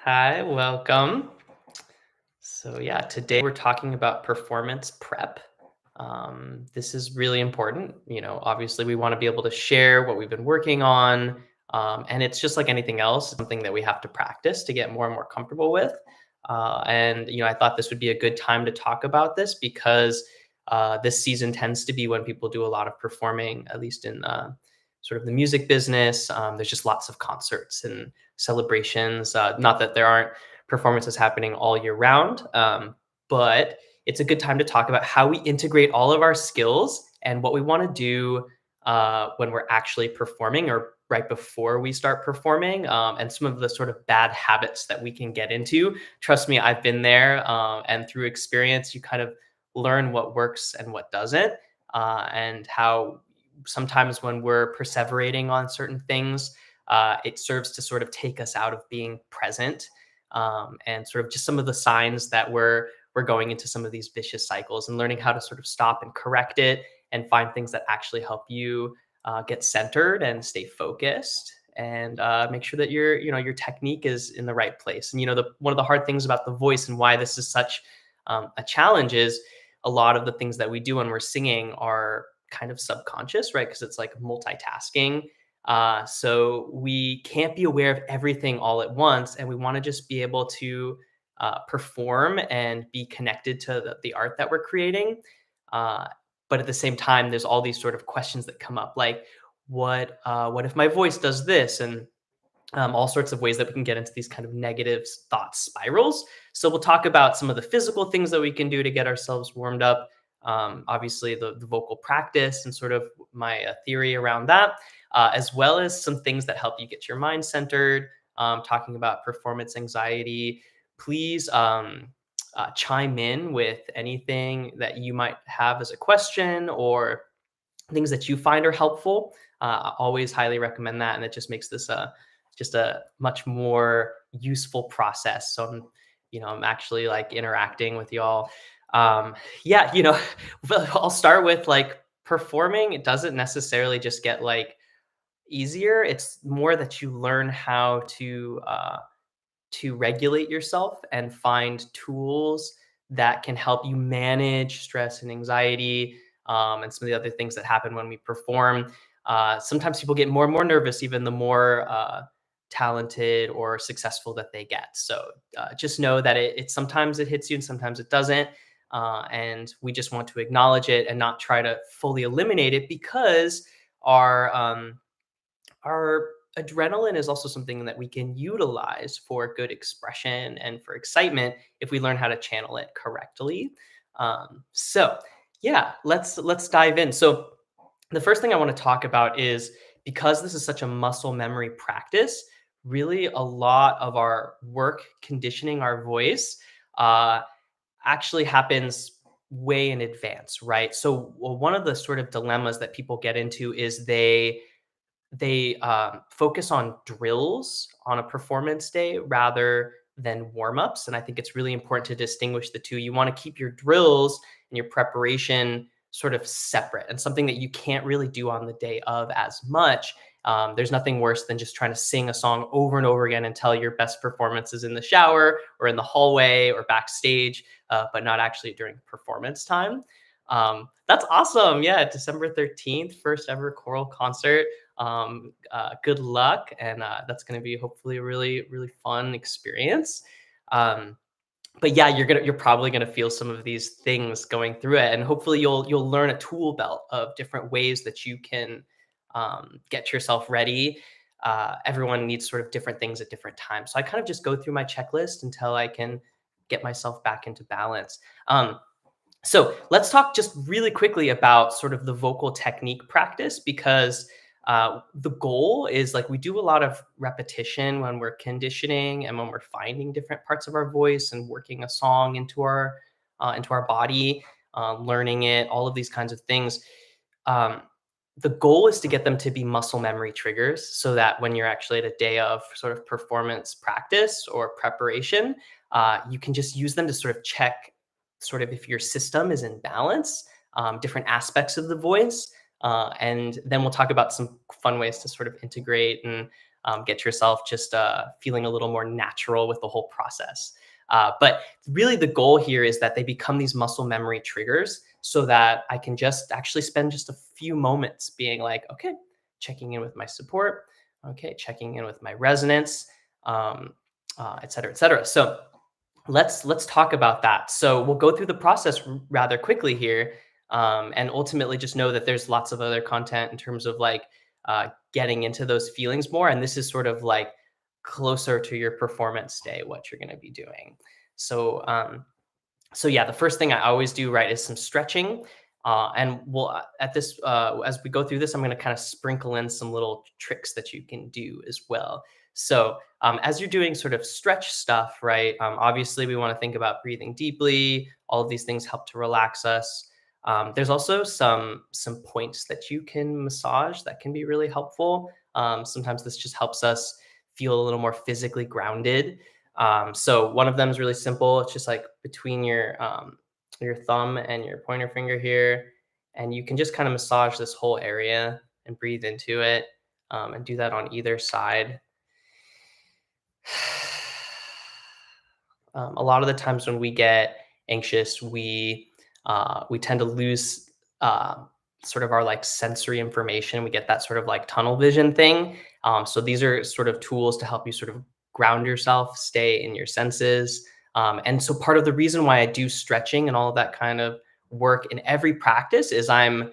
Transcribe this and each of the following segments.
Hi, welcome. So, yeah, today we're talking about performance prep. This is really important. Obviously, we want to be able to share what we've been working on. And it's just like anything else, something that we have to practice to get more and more comfortable with. I thought this would be a good time to talk about this because this season tends to be when people do a lot of performing, at least in sort of the music business. There's just lots of concerts and celebrations. Not that there aren't performances happening all year round. But it's a good time to talk about how we integrate all of our skills and what we want to do when we're actually performing or right before we start performing, and some of the sort of bad habits that we can get into. Trust me, I've been there, and through experience, you kind of learn what works and what doesn't, and how sometimes when we're perseverating on certain things, it serves to sort of take us out of being present, and sort of just some of the signs that we're going into some of these vicious cycles, and learning how to sort of stop and correct it and find things that actually help you get centered and stay focused, and make sure that your technique is in the right place. And one of the hard things about the voice and why this is such a challenge is a lot of the things that we do when we're singing are kind of subconscious, right? Because it's like multitasking. So we can't be aware of everything all at once, and we want to just be able to perform and be connected to the art that we're creating. Uh, but at the same time, there's all these sort of questions that come up, like what if my voice does this, and all sorts of ways that we can get into these kind of negative thought spirals. So we'll talk about some of the physical things that we can do to get ourselves warmed up. Obviously, the vocal practice and sort of my theory around that, as well as some things that help you get your mind centered. Talking about performance anxiety. Please chime in with anything that you might have as a question or things that you find are helpful. I always highly recommend that, and it just makes this just a much more useful process. So I'm actually like interacting with y'all. Yeah, I'll start with like performing. It doesn't necessarily just get like easier. It's more that you learn how to regulate yourself and find tools that can help you manage stress and anxiety, and some of the other things that happen when we perform. Sometimes people get more and more nervous, even the more talented or successful that they get. So just know that it sometimes it hits you and sometimes it doesn't. And we just want to acknowledge it and not try to fully eliminate it, because our um, our adrenaline is also something that we can utilize for good expression and for excitement if we learn how to channel it correctly. So yeah, let's dive in. So the first thing I want to talk about is, because this is such a muscle memory practice, really a lot of our work conditioning our voice uh, actually happens way in advance, right? So one of the sort of dilemmas that people get into is they focus on drills on a performance day rather than warm-ups, and I think it's really important to distinguish the two. You want to keep your drills and your preparation sort of separate, and something that you can't really do on the day of as much. There's nothing worse than just trying to sing a song over and over again until your best performance is in the shower or in the hallway or backstage, but not actually during performance time. That's awesome. Yeah, December 13th, first ever choral concert. Good luck, and that's going to be hopefully a really really fun experience. Um, but yeah, you're probably gonna feel some of these things going through it, and hopefully you'll learn a tool belt of different ways that you can get yourself ready. Everyone needs sort of different things at different times, so I kind of just go through my checklist until I can get myself back into balance. So let's talk just really quickly about sort of the vocal technique practice, because the goal is, like, we do a lot of repetition when we're conditioning and when we're finding different parts of our voice and working a song into our body, learning it, all of these kinds of things. Um, the goal is to get them to be muscle memory triggers, so that when you're actually at a day of sort of performance practice or preparation, you can just use them to sort of check sort of if your system is in balance, different aspects of the voice. And then we'll talk about some fun ways to sort of integrate and get yourself just feeling a little more natural with the whole process. But really, the goal here is that they become these muscle memory triggers so that I can just actually spend just a few moments being like, okay, checking in with my support, okay, checking in with my resonance, um, et cetera, et cetera. So let's talk about that. So we'll go through the process rather quickly here, and ultimately just know that there's lots of other content in terms of like getting into those feelings more. And this is sort of like closer to your performance day, what you're going to be doing. So so yeah, the first thing I always do, right, is some stretching. And we'll at this as we go through this, I'm going to kind of sprinkle in some little tricks that you can do as well. So as you're doing sort of stretch stuff, right? Obviously, we want to think about breathing deeply. All of these things help to relax us. There's also some points that you can massage that can be really helpful. Sometimes this just helps us feel a little more physically grounded. So one of them is really simple. It's just like between your thumb and your pointer finger here, and you can just kind of massage this whole area and breathe into it, and do that on either side. A lot of the times when we get anxious, we tend to lose uh, sort of our like sensory information. We get that sort of like tunnel vision thing. So these are sort of tools to help you sort of ground yourself, stay in your senses. And so part of the reason why I do stretching and all of that kind of work in every practice is I'm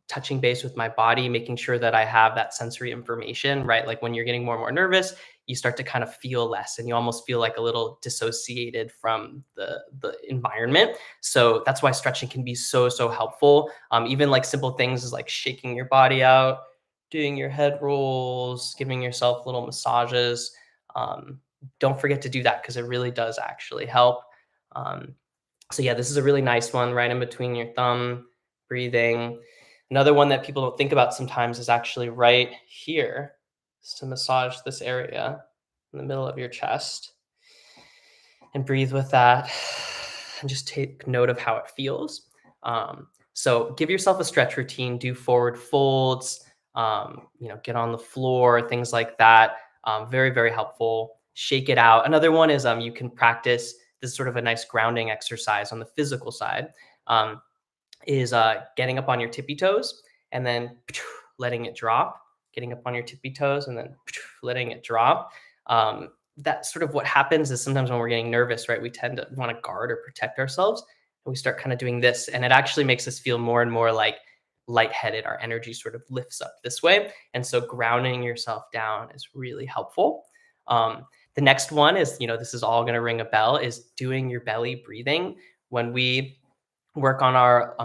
touching base with my body, making sure that I have that sensory information, right? Like when you're getting more and more nervous, you start to kind of feel less and you almost feel like a little dissociated from the environment. So that's why stretching can be so helpful. Even like simple things is like shaking your body out, doing your head rolls, giving yourself little massages. um, don't forget to do that because it really does actually help. um, so yeah, this is a really nice one right in between your thumb, breathing. Another one that people don't think about sometimes is actually right here, is to massage this area in the middle of your chest and breathe with that and just take note of how it feels. So give yourself a stretch routine, do forward folds, get on the floor, things like that. Very helpful. Shake it out. Another one is you can practice this is sort of a nice grounding exercise on the physical side. Um, is getting up on your tippy toes and then letting it drop, getting up on your tippy toes and then letting it drop. That's sort of what happens is sometimes when we're getting nervous, right, we tend to want to guard or protect ourselves. And we start kind of doing this. And it actually makes us feel more and more like lightheaded. Our energy sort of lifts up this way. And so grounding yourself down is really helpful. The next one is, this is all going to ring a bell, is doing your belly breathing. When we work on our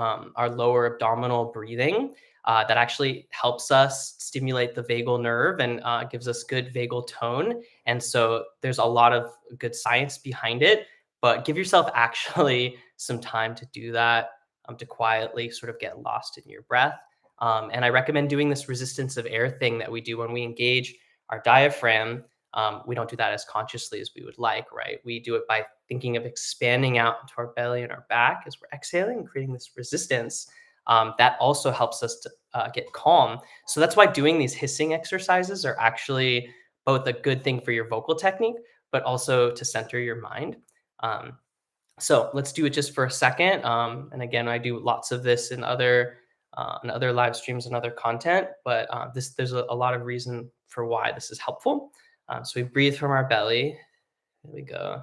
lower abdominal breathing. That actually helps us stimulate the vagal nerve and gives us good vagal tone. And so there's a lot of good science behind it, but give yourself actually some time to do that, to quietly sort of get lost in your breath. And I recommend doing this resistance of air thing that we do when we engage our diaphragm. We don't do that as consciously as we would like, right? We do it by thinking of expanding out into our belly and our back as we're exhaling and creating this resistance. That also helps us to get calm. So that's why doing these hissing exercises are actually both a good thing for your vocal technique, but also to center your mind. Um, so let's do it just for a second. And again, I do lots of this in other live streams and other content, but there's a lot of reason for why this is helpful. So we breathe from our belly. There we go.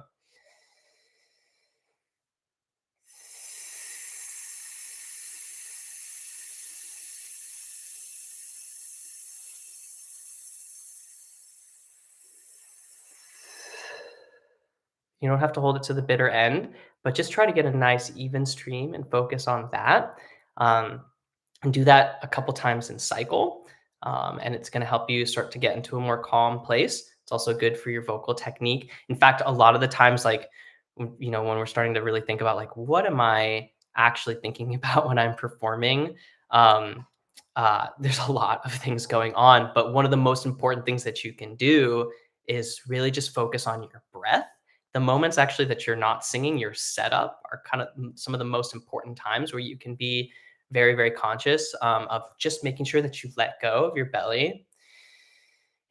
You don't have to hold it to the bitter end, but just try to get a nice even stream and focus on that. Um, and do that a couple times in cycle. And it's going to help you start to get into a more calm place. It's also good for your vocal technique. In fact, a lot of the times, like, when we're starting to really think about like, what am I actually thinking about when I'm performing? Um, there's a lot of things going on, but one of the most important things that you can do is really just focus on your breath. The moments actually that you're not singing, your setup are kind of some of the most important times where you can be very conscious of just making sure that you let go of your belly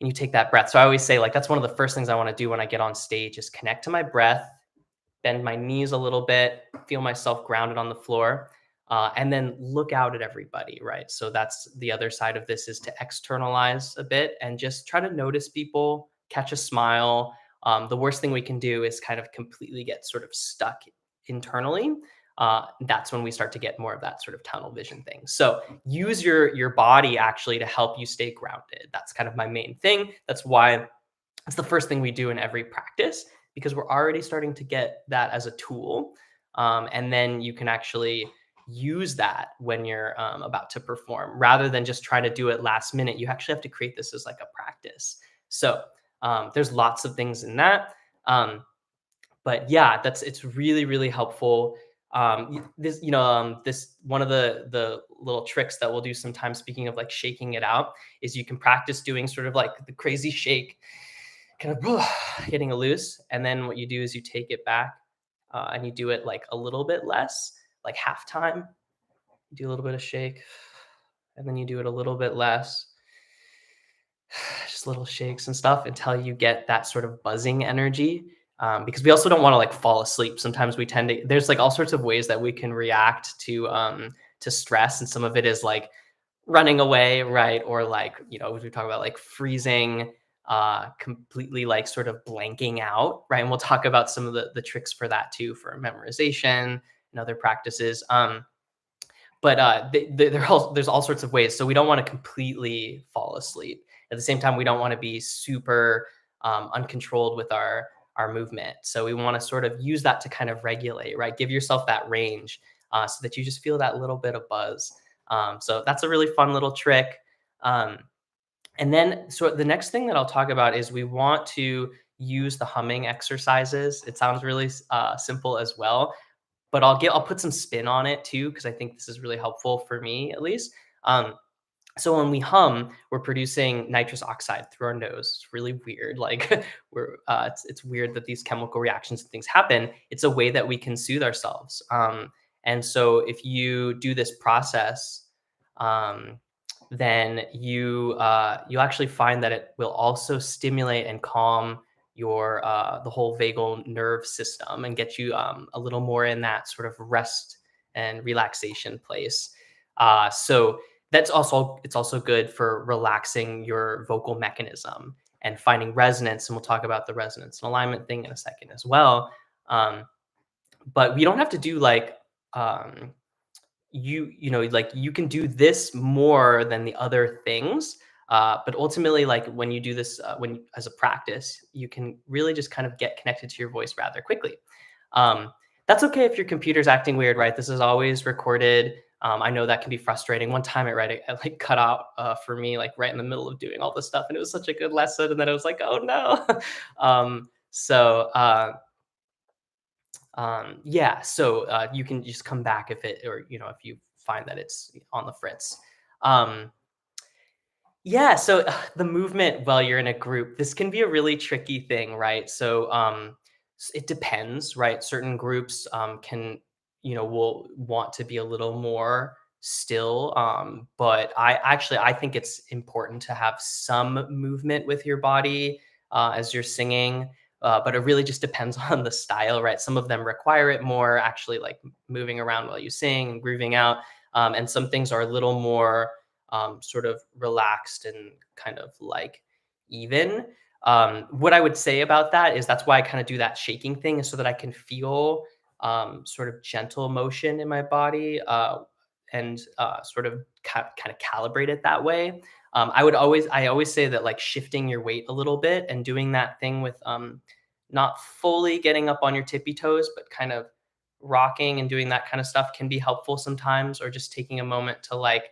and you take that breath. So I always say, like, that's one of the first things I want to do when I get on stage is connect to my breath, bend my knees a little bit, feel myself grounded on the floor, and then look out at everybody, right? So that's the other side of this, is to externalize a bit and just try to notice people, catch a smile. The worst thing we can do is kind of completely get sort of stuck internally. That's when we start to get more of that sort of tunnel vision thing. So use your body actually to help you stay grounded. That's kind of my main thing. That's why it's the first thing we do in every practice, because we're already starting to get that as a tool. And then you can actually use that when you're about to perform, rather than just trying to do it last minute. You actually have to create this as like a practice. So there's lots of things in that. But yeah, it's really, really helpful. This, this one of the little tricks that we'll do sometimes, speaking of like shaking it out, is you can practice doing sort of like the crazy shake, kind of getting a loose. And then what you do is you take it back, and you do it like a little bit less, like half time. You do a little bit of shake, and then you do it a little bit less, just little shakes and stuff until you get that sort of buzzing energy. Because we also don't want to like fall asleep. Sometimes we tend to, there's like all sorts of ways that we can react to stress. And some of it is like running away, right? Or like, as we talk about, like freezing, completely like sort of blanking out, right? And we'll talk about some of the tricks for that too, for memorization and other practices. But there's all sorts of ways. So we don't want to completely fall asleep. At the same time, we don't want to be super uncontrolled with our movement. So we want to sort of use that to kind of regulate, right? Give yourself that range, so that you just feel that little bit of buzz. So that's a really fun little trick. Um, and then, so the next thing that I'll talk about is we want to use the humming exercises. It sounds really simple as well, but I'll put some spin on it too, because I think this is really helpful for me at least. So when we hum, we're producing nitrous oxide through our nose. It's really weird. Like it's weird that these chemical reactions and things happen. It's a way that we can soothe ourselves. And so if you do this process, um, then you'll actually find that it will also stimulate and calm your the whole vagal nerve system, and get you a little more in that sort of rest and relaxation place. So it's also good for relaxing your vocal mechanism and finding resonance. And we'll talk about the resonance and alignment thing in a second as well. Um, but we don't have to do like um, like you can do this more than the other things. But ultimately, like when you do this, as a practice, you can really just kind of get connected to your voice rather quickly. Um, that's okay if your computer's acting weird, right? This is always recorded. I know that can be frustrating. One time, it like cut out for me, like right in the middle of doing all this stuff, and it was such a good lesson. And then it was like, oh no. So yeah, so you can just come back if it, or if you find that it's on the fritz. Um, yeah, so the movement while you're in a group, this can be a really tricky thing, right? So it depends, right? Certain groups will want to be a little more still, but I think it's important to have some movement with your body as you're singing. But it really just depends on the style, right? Some of them require it more, actually, like moving around while you sing and grooving out. And some things are a little more sort of relaxed and kind of like even. What I would say about that is that's why I kind of do that shaking thing, is so that I can feel sort of gentle motion in my body, and sort of kind of calibrate it that way. I always say that like shifting your weight a little bit and doing that thing with not fully getting up on your tippy toes, but kind of rocking and doing that kind of stuff can be helpful sometimes, or just taking a moment to like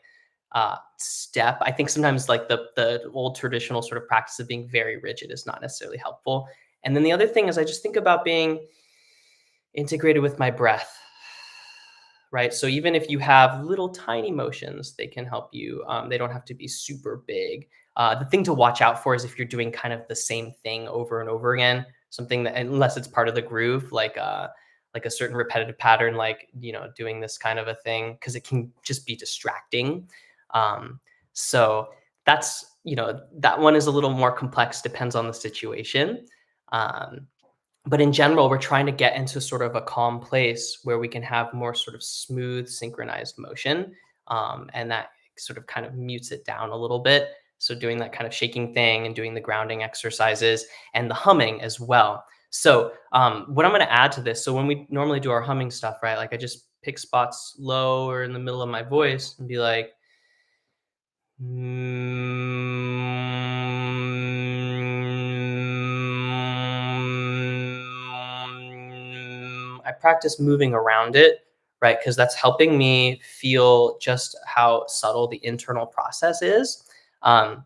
step. I think sometimes like the old traditional sort of practice of being very rigid is not necessarily helpful. And then the other thing is I just think about being integrated with my breath, right? So even if you have little tiny motions, they can help you. They don't have to be super big. The thing to watch out for is if you're doing kind of the same thing over and over again, something that, unless it's part of the groove, like a certain repetitive pattern, like doing this kind of a thing, because it can just be distracting. So that's that one is a little more complex, depends on the situation. Um, but in general, we're trying to get into sort of a calm place where we can have more sort of smooth, synchronized motion. And that sort of kind of mutes it down a little bit. So doing that kind of shaking thing and doing the grounding exercises and the humming as well. So what I'm going to add to this, so when we normally do our humming stuff, right? Like I just pick spots low or in the middle of my voice and be like, I practice moving around it, right? Because that's helping me feel just how subtle the internal process is. Um,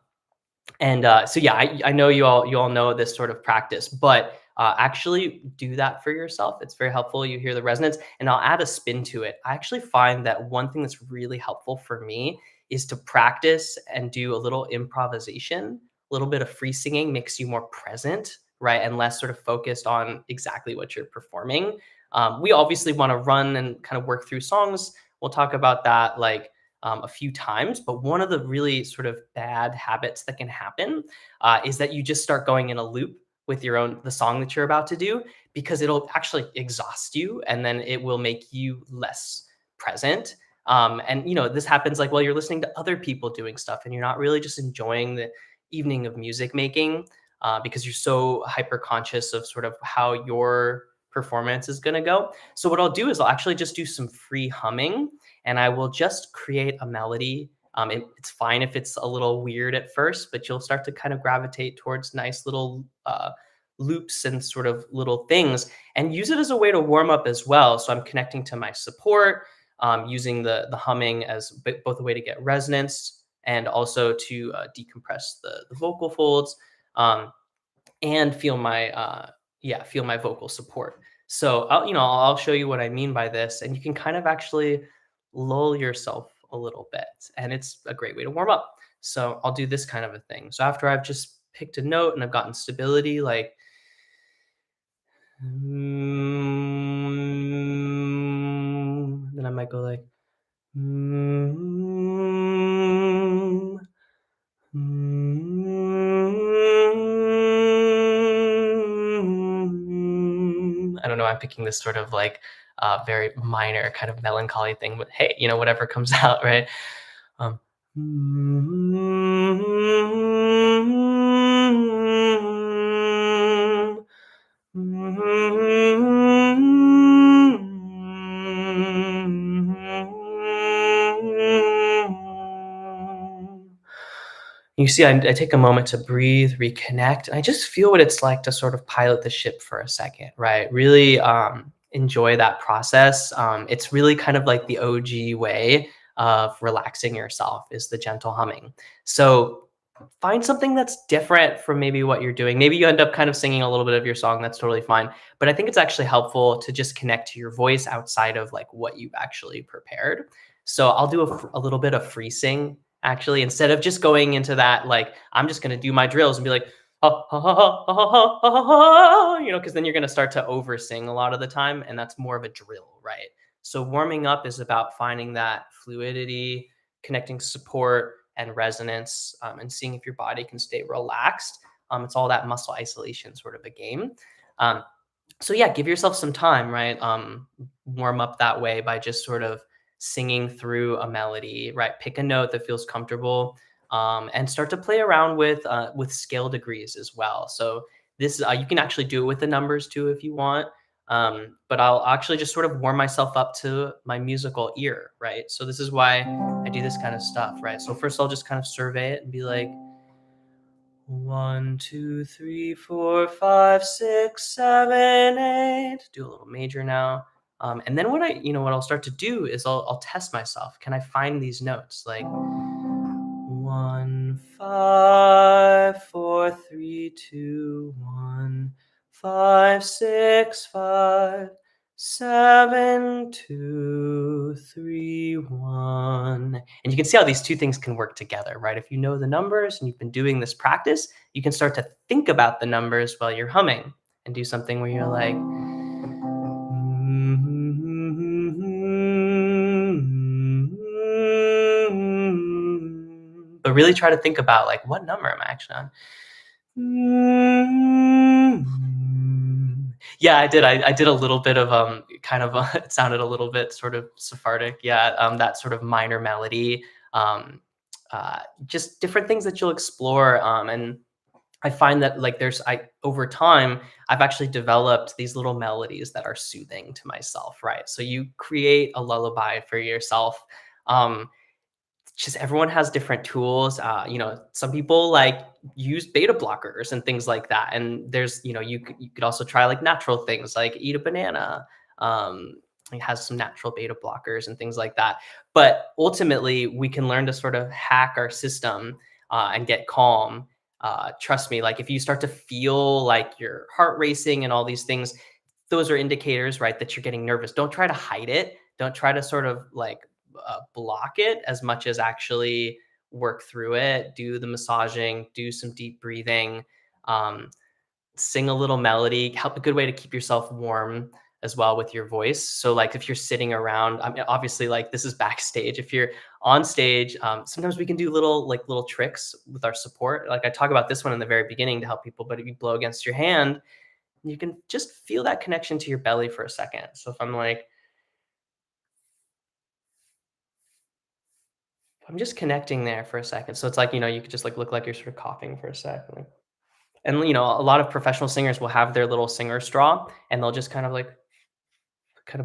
so yeah, I know you all know this sort of practice, but actually do that for yourself. It's very helpful. You hear the resonance, and I'll add a spin to it. I actually find that one thing that's really helpful for me is to practice and do a little improvisation. A little bit of free singing makes you more present, right, and less sort of focused on exactly what you're performing. We obviously want to run and kind of work through songs. We'll talk about that like a few times. But one of the really sort of bad habits that can happen is that you just start going in a loop with the song that you're about to do, because it'll actually exhaust you and then it will make you less present. And this happens like while you're listening to other people doing stuff and you're not really just enjoying the evening of music making, because you're so hyper conscious of sort of how your performance is going to go. So what I'll do is I'll actually just do some free humming, and I will just create a melody. It's fine if it's a little weird at first, but you'll start to kind of gravitate towards nice little loops and sort of little things, and use it as a way to warm up as well. So I'm connecting to my support, using the humming as both a way to get resonance and also to decompress the vocal folds. And feel my vocal support. So I'll show you what I mean by this, and you can kind of actually lull yourself a little bit, and it's a great way to warm up. So I'll do this kind of a thing. So after I've just picked a note and I've gotten stability, like then I might go like I don't know. I'm picking this sort of like very minor kind of melancholy thing, but hey, whatever comes out, right? Um, You see, I take a moment to breathe, reconnect, and I just feel what it's like to sort of pilot the ship for a second, right? Really enjoy that process. It's really kind of like the OG way of relaxing yourself is the gentle humming. So find something that's different from maybe what you're doing. Maybe you end up kind of singing a little bit of your song. That's totally fine. But I think it's actually helpful to just connect to your voice outside of like what you've actually prepared. So I'll do a little bit of free sing actually, instead of just going into that, like, I'm just going to do my drills and be like, ha, ha, ha, ha, ha, ha, ha, ha, because then you're going to start to over sing a lot of the time. And that's more of a drill, right? So warming up is about finding that fluidity, connecting support and resonance, and seeing if your body can stay relaxed. It's all that muscle isolation sort of a game. Um, so yeah, give yourself some time, right? Warm up that way by just sort of singing through a melody, right? Pick a note that feels comfortable, and start to play around with scale degrees as well. So this you can actually do it with the numbers too if you want. But I'll actually just sort of warm myself up to my musical ear, right? So this is why I do this kind of stuff, right? So first I'll just kind of survey it and be like, 1, 2, 3, 4, 5, 6, 7, 8. Do a little major now. And then what I'll start to do is I'll test myself. Can I find these notes? Like 1, 5, 4, 3, 2, 1, 5, 6, 5, 7, 2, 3, 1. And you can see how these two things can work together, right? If you know the numbers and you've been doing this practice, you can start to think about the numbers while you're humming and do something where you're like, but really try to think about like what number am I actually on? Mm. Yeah, I did. I did a little bit of kind of it sounded a little bit sort of Sephardic. Yeah, that sort of minor melody. Um, just different things that you'll explore. And I find that like I over time I've actually developed these little melodies that are soothing to myself. Right. So you create a lullaby for yourself. Um, just everyone has different tools. Some people like use beta blockers and things like that. And there's, you could also try like natural things like eat a banana. Um, it has some natural beta blockers and things like that. But ultimately, we can learn to sort of hack our system and get calm. Trust me, like if you start to feel like your heart racing and all these things, those are indicators, right, that you're getting nervous. Don't try to hide it. Don't try to sort of like block it as much as actually work through it. Do the massaging, do some deep breathing, um, sing a little melody. Help a good way to keep yourself warm as well with your voice. So like if you're sitting around, I mean, obviously like this is backstage. If you're on stage, sometimes we can do little tricks with our support. Like I talk about this one in the very beginning to help people, but if you blow against your hand, you can just feel that connection to your belly for a second. So if I'm just connecting there for a second. So it's like, you could just like look like you're sort of coughing for a second. And a lot of professional singers will have their little singer straw and they'll just kind of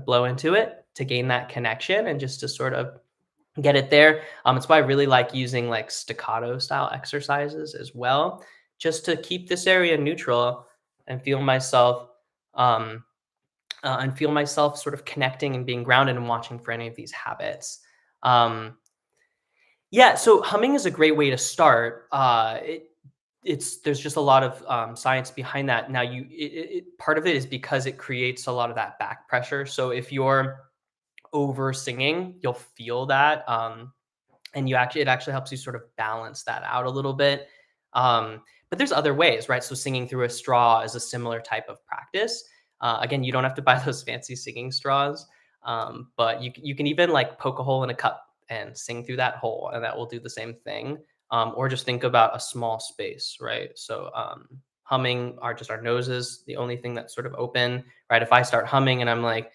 blow into it to gain that connection and just to sort of get it there. It's why I really like using like staccato style exercises as well, just to keep this area neutral and um, feel myself sort of connecting and being grounded and watching for any of these habits. Um, Yeah, so humming is a great way to start. It's there's just a lot of science behind that. Now, part of it is because it creates a lot of that back pressure. So if you're over singing, you'll feel that. And it actually helps you sort of balance that out a little bit. But there's other ways, right? So singing through a straw is a similar type of practice. Again, you don't have to buy those fancy singing straws, but you can even like poke a hole in a cup and sing through that hole, and that will do the same thing. Or just think about a small space, right? So humming are just our noses, the only thing that's sort of open, right? If I start humming and I'm like,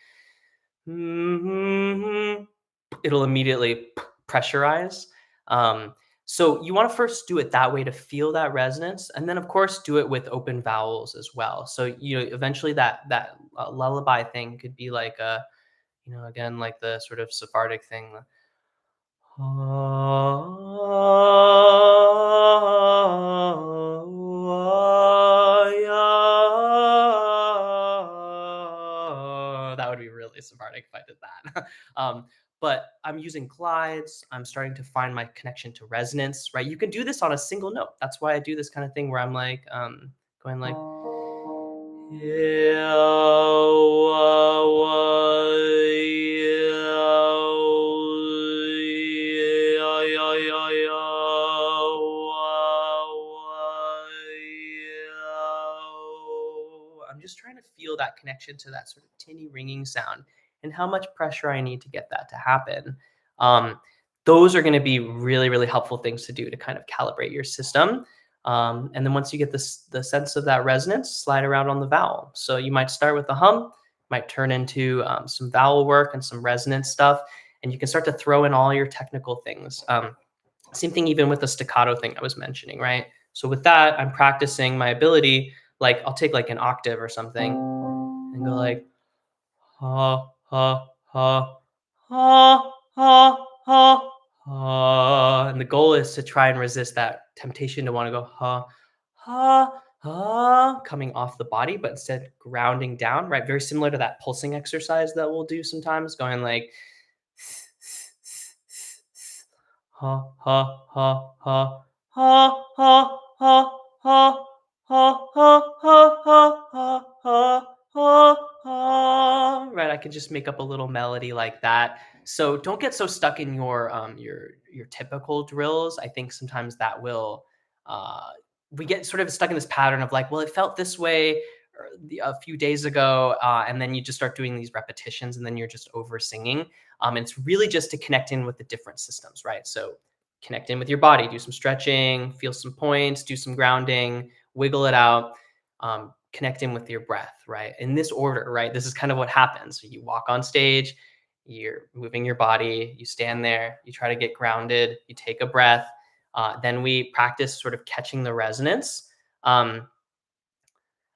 it'll immediately pressurize. Um, so you want to first do it that way to feel that resonance, and then of course do it with open vowels as well. So eventually that lullaby thing could be like a again like the sort of Sephardic thing. That would be really Sephardic if I did that. But I'm using glides. I'm starting to find my connection to resonance, right? You can do this on a single note. That's why I do this kind of thing where I'm like going like yeah, I'm just trying to feel that connection to that sort of tinny ringing sound and how much pressure I need to get that to happen. Um, those are going to be really, really helpful things to do to kind of calibrate your system. And then once you get the sense of that resonance, slide around on the vowel. So you might start with a hum, might turn into some vowel work and some resonance stuff, and you can start to throw in all your technical things. Same thing even with the staccato thing I was mentioning, right? So with that, I'm practicing my ability. Like I'll take like an octave or something and go like ha ha ha ha ha ha ha. And the goal is to try and resist that temptation to want to go ha ha ha coming off the body, but instead grounding down, right? Very similar to that pulsing exercise that we'll do sometimes, going like ha ha ha ha ha ha ha ha ha ha ha ha ha ha. Right, I can just make up a little melody like that. So don't get so stuck in your typical drills. I think sometimes that will uh we get sort of stuck in this pattern of like, well, it felt this way a few days ago, and then you just start doing these repetitions, and then you're just over singing. It's really just to connect in with the different systems, right? So connect in with your body, do some stretching, feel some points, do some grounding, wiggle it out, connect in with your breath, right? In this order, right? This is kind of what happens. So you walk on stage, you're moving your body, you stand there, you try to get grounded, you take a breath. Then we practice sort of catching the resonance. Um,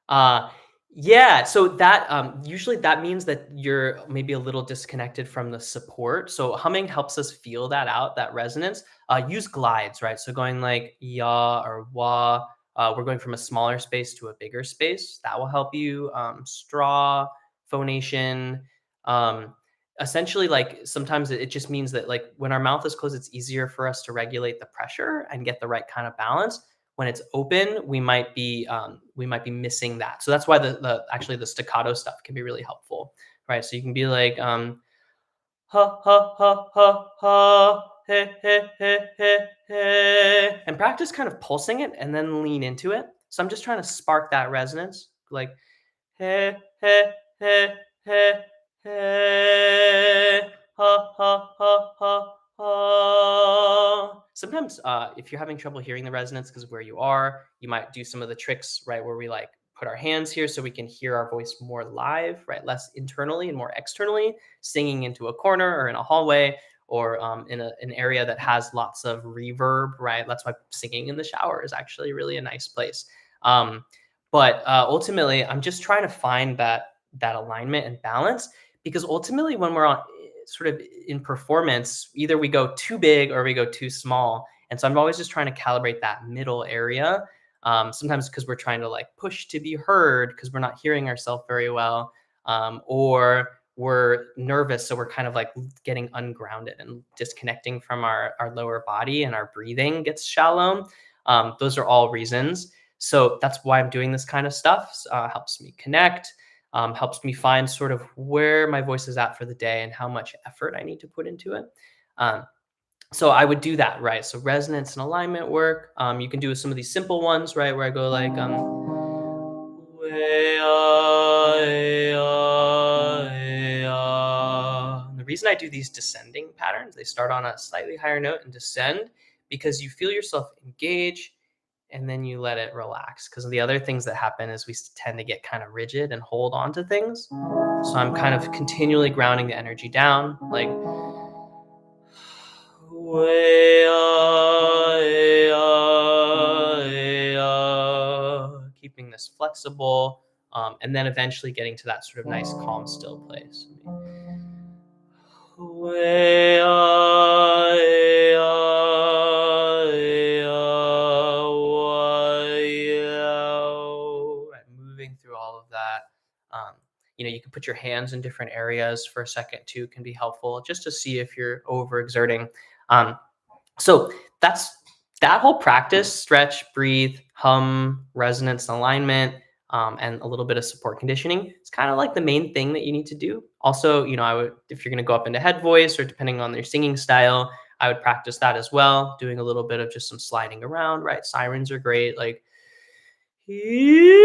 uh, yeah, so that usually that means that you're maybe a little disconnected from the support. So humming helps us feel that out, that resonance. Use glides, right? So going like ya or wa. We're going from a smaller space to a bigger space. That will help you. Straw, phonation. Um, Essentially, like sometimes it just means that like when our mouth is closed, it's easier for us to regulate the pressure and get the right kind of balance. When it's open, we might be missing that. So that's why the actually the staccato stuff can be really helpful, right? So you can be like ha ha ha ha ha he he he he he, and practice kind of pulsing it and then lean into it. So I'm just trying to spark that resonance, like he he he he he ha ha ha ha ha. Sometimes, if you're having trouble hearing the resonance because of where you are, you might do some of the tricks, right, where we like put our hands here so we can hear our voice more live, right, less internally and more externally, singing into a corner or in a hallway or in an area that has lots of reverb, right? That's why singing in the shower is actually really a nice place. Um, but ultimately, I'm just trying to find that alignment and balance because ultimately, when we're on sort of in performance, either we go too big or we go too small. And so I'm always just trying to calibrate that middle area. Sometimes because we're trying to like push to be heard because we're not hearing ourselves very well, or we're nervous, so we're kind of like getting ungrounded and disconnecting from our lower body, and our breathing gets shallow. Those are all reasons. So that's why I'm doing this kind of stuff. Helps me connect, helps me find sort of where my voice is at for the day and how much effort I need to put into it. Um, so I would do that, right? So resonance and alignment work. You can do some of these simple ones, right? Where I go like, and the reason I do these descending patterns, they start on a slightly higher note and descend because you feel yourself engage and then you let it relax. Because the other things that happen is we tend to get kind of rigid and hold on to things. So I'm kind of continually grounding the energy down, like keeping this flexible, and then eventually getting to that sort of nice, calm, still place. Right, moving through all of that. You can put your hands in different areas for a second too, can be helpful just to see if you're overexerting. Um, so that's that whole practice, stretch, breathe, hum, resonance, and alignment, and a little bit of support conditioning. It's kind of like the main thing that you need to do. Also, I would, if you're going to go up into head voice or depending on your singing style, I would practice that as well, doing a little bit of just some sliding around, right? Sirens are great. Like, E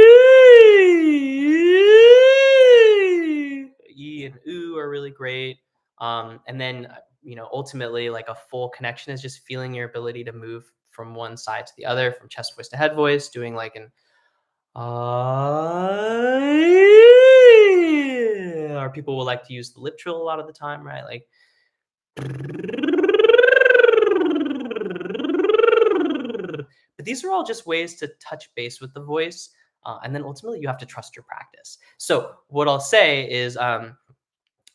and oo are really great. And then, ultimately, like a full connection is just feeling your ability to move from one side to the other, from chest voice to head voice, doing like an or people will like to use the lip trill a lot of the time, right? Like, but these are all just ways to touch base with the voice. And then ultimately, you have to trust your practice. So, what I'll say is, uh,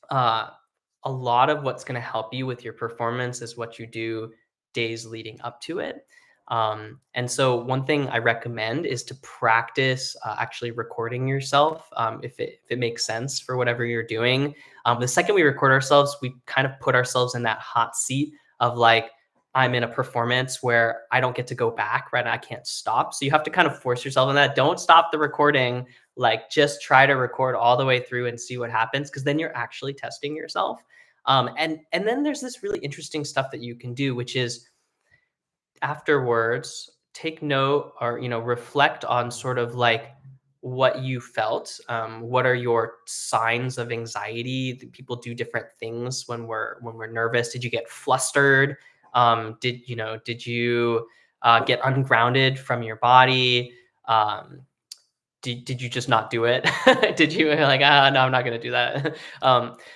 a lot of what's going to help you with your performance is what you do days leading up to it. And so, one thing I recommend is to practice actually recording yourself, if it makes sense for whatever you're doing. The second we record ourselves, we kind of put ourselves in that hot seat of like, I'm in a performance where I don't get to go back, right? I can't stop. So you have to kind of force yourself in that. Don't stop the recording. Like, just try to record all the way through and see what happens, because then you're actually testing yourself. And then there's this really interesting stuff that you can do, which is afterwards take note, or reflect on sort of like what you felt. What are your signs of anxiety? People do different things when we're nervous. Did you get flustered? Did you get ungrounded from your body? Um, did you just not do it? Did you like, no, I'm not going to do that?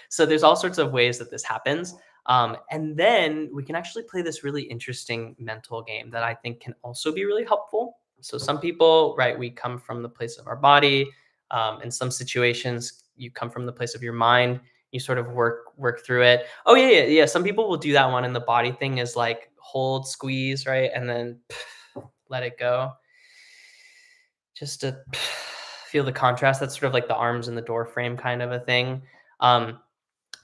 So there's all sorts of ways that this happens. And then we can actually play this really interesting mental game that I think can also be really helpful. So some people, right, we come from the place of our body. In some situations, you come from the place of your mind. You sort of work through it. Oh yeah. Some people will do that one, and the body thing is like hold, squeeze, right, and then let it go just to feel the contrast. That's sort of like the arms in the door frame kind of a thing. Um,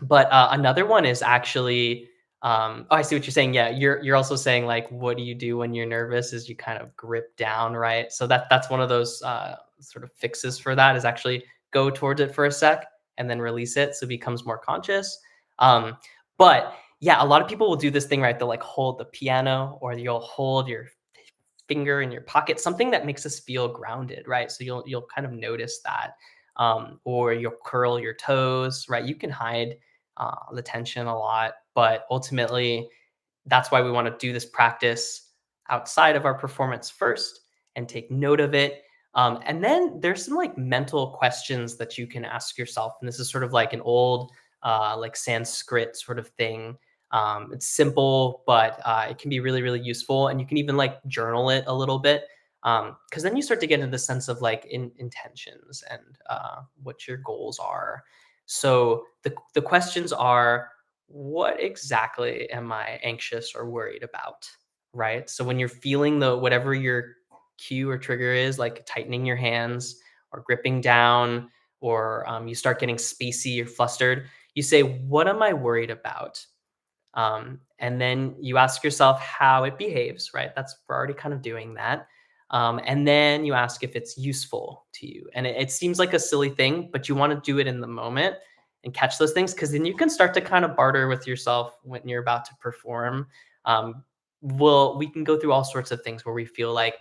but another one is actually, oh, I see what you're saying. Yeah, you're also saying like, what do you do when you're nervous? Is you kind of grip down, right? So that's one of those sort of fixes for that is actually go towards it for a sec and then release it, so it becomes more conscious. Um, but yeah, a lot of people will do this thing, right? They'll like hold the piano, or you'll hold your finger in your pocket, something that makes us feel grounded, right? So you'll kind of notice that, or you'll curl your toes, right? You can hide the tension a lot, but ultimately, that's why we want to do this practice outside of our performance first and take note of it. And then there's some like mental questions that you can ask yourself. And this is sort of like an old, like Sanskrit sort of thing. It's simple, but it can be really, really useful. And you can even like journal it a little bit. Because then you start to get into the sense of like intentions and what your goals are. So the questions are, what exactly am I anxious or worried about? Right. So when you're feeling the whatever your cue or trigger is, like tightening your hands or gripping down, or you start getting spacey or flustered, you say, what am I worried about? And then you ask yourself how it behaves, right? We're already kind of doing that. And then you ask if it's useful to you. And it seems like a silly thing, but you want to do it in the moment and catch those things, because then you can start to kind of barter with yourself when you're about to perform. We can go through all sorts of things where we feel like,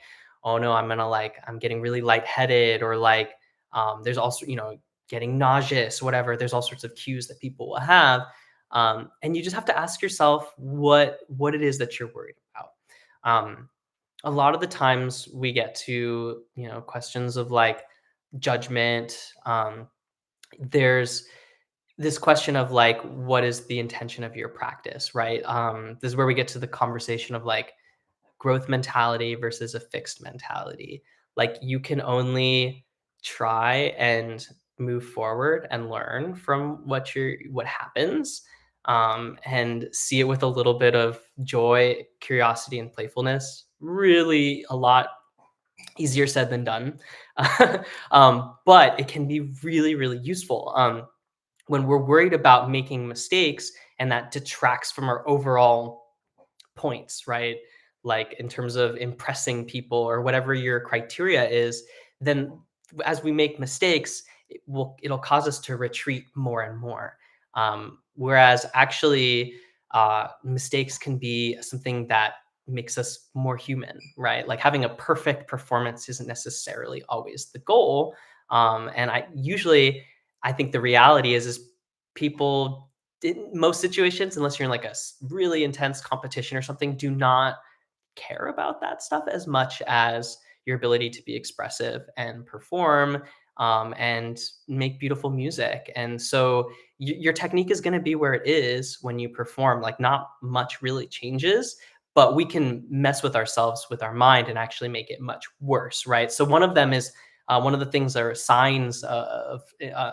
oh no, I'm getting really lightheaded, or like there's also, getting nauseous, whatever. There's all sorts of cues that people will have, and you just have to ask yourself what it is that you're worried about. A lot of the times we get to questions of like judgment. There's this question of like, what is the intention of your practice, right? This is where we get to the conversation of like growth mentality versus a fixed mentality. Like you can only try and move forward and learn from what happens, and see it with a little bit of joy, curiosity, and playfulness. Really, a lot easier said than done, but it can be really, really useful. When we're worried about making mistakes and that detracts from our overall points, right? Like in terms of impressing people or whatever your criteria is, then as we make mistakes, it'll cause us to retreat more and more. Whereas actually, mistakes can be something that makes us more human, right? Like having a perfect performance isn't necessarily always the goal. And I think the reality is people in most situations, unless you're in like a really intense competition or something, do not care about that stuff as much as your ability to be expressive and perform, and make beautiful music. And so your technique is going to be where it is when you perform. Like not much really changes, but we can mess with ourselves with our mind and actually make it much worse, right? So one of them is one of the things that are signs of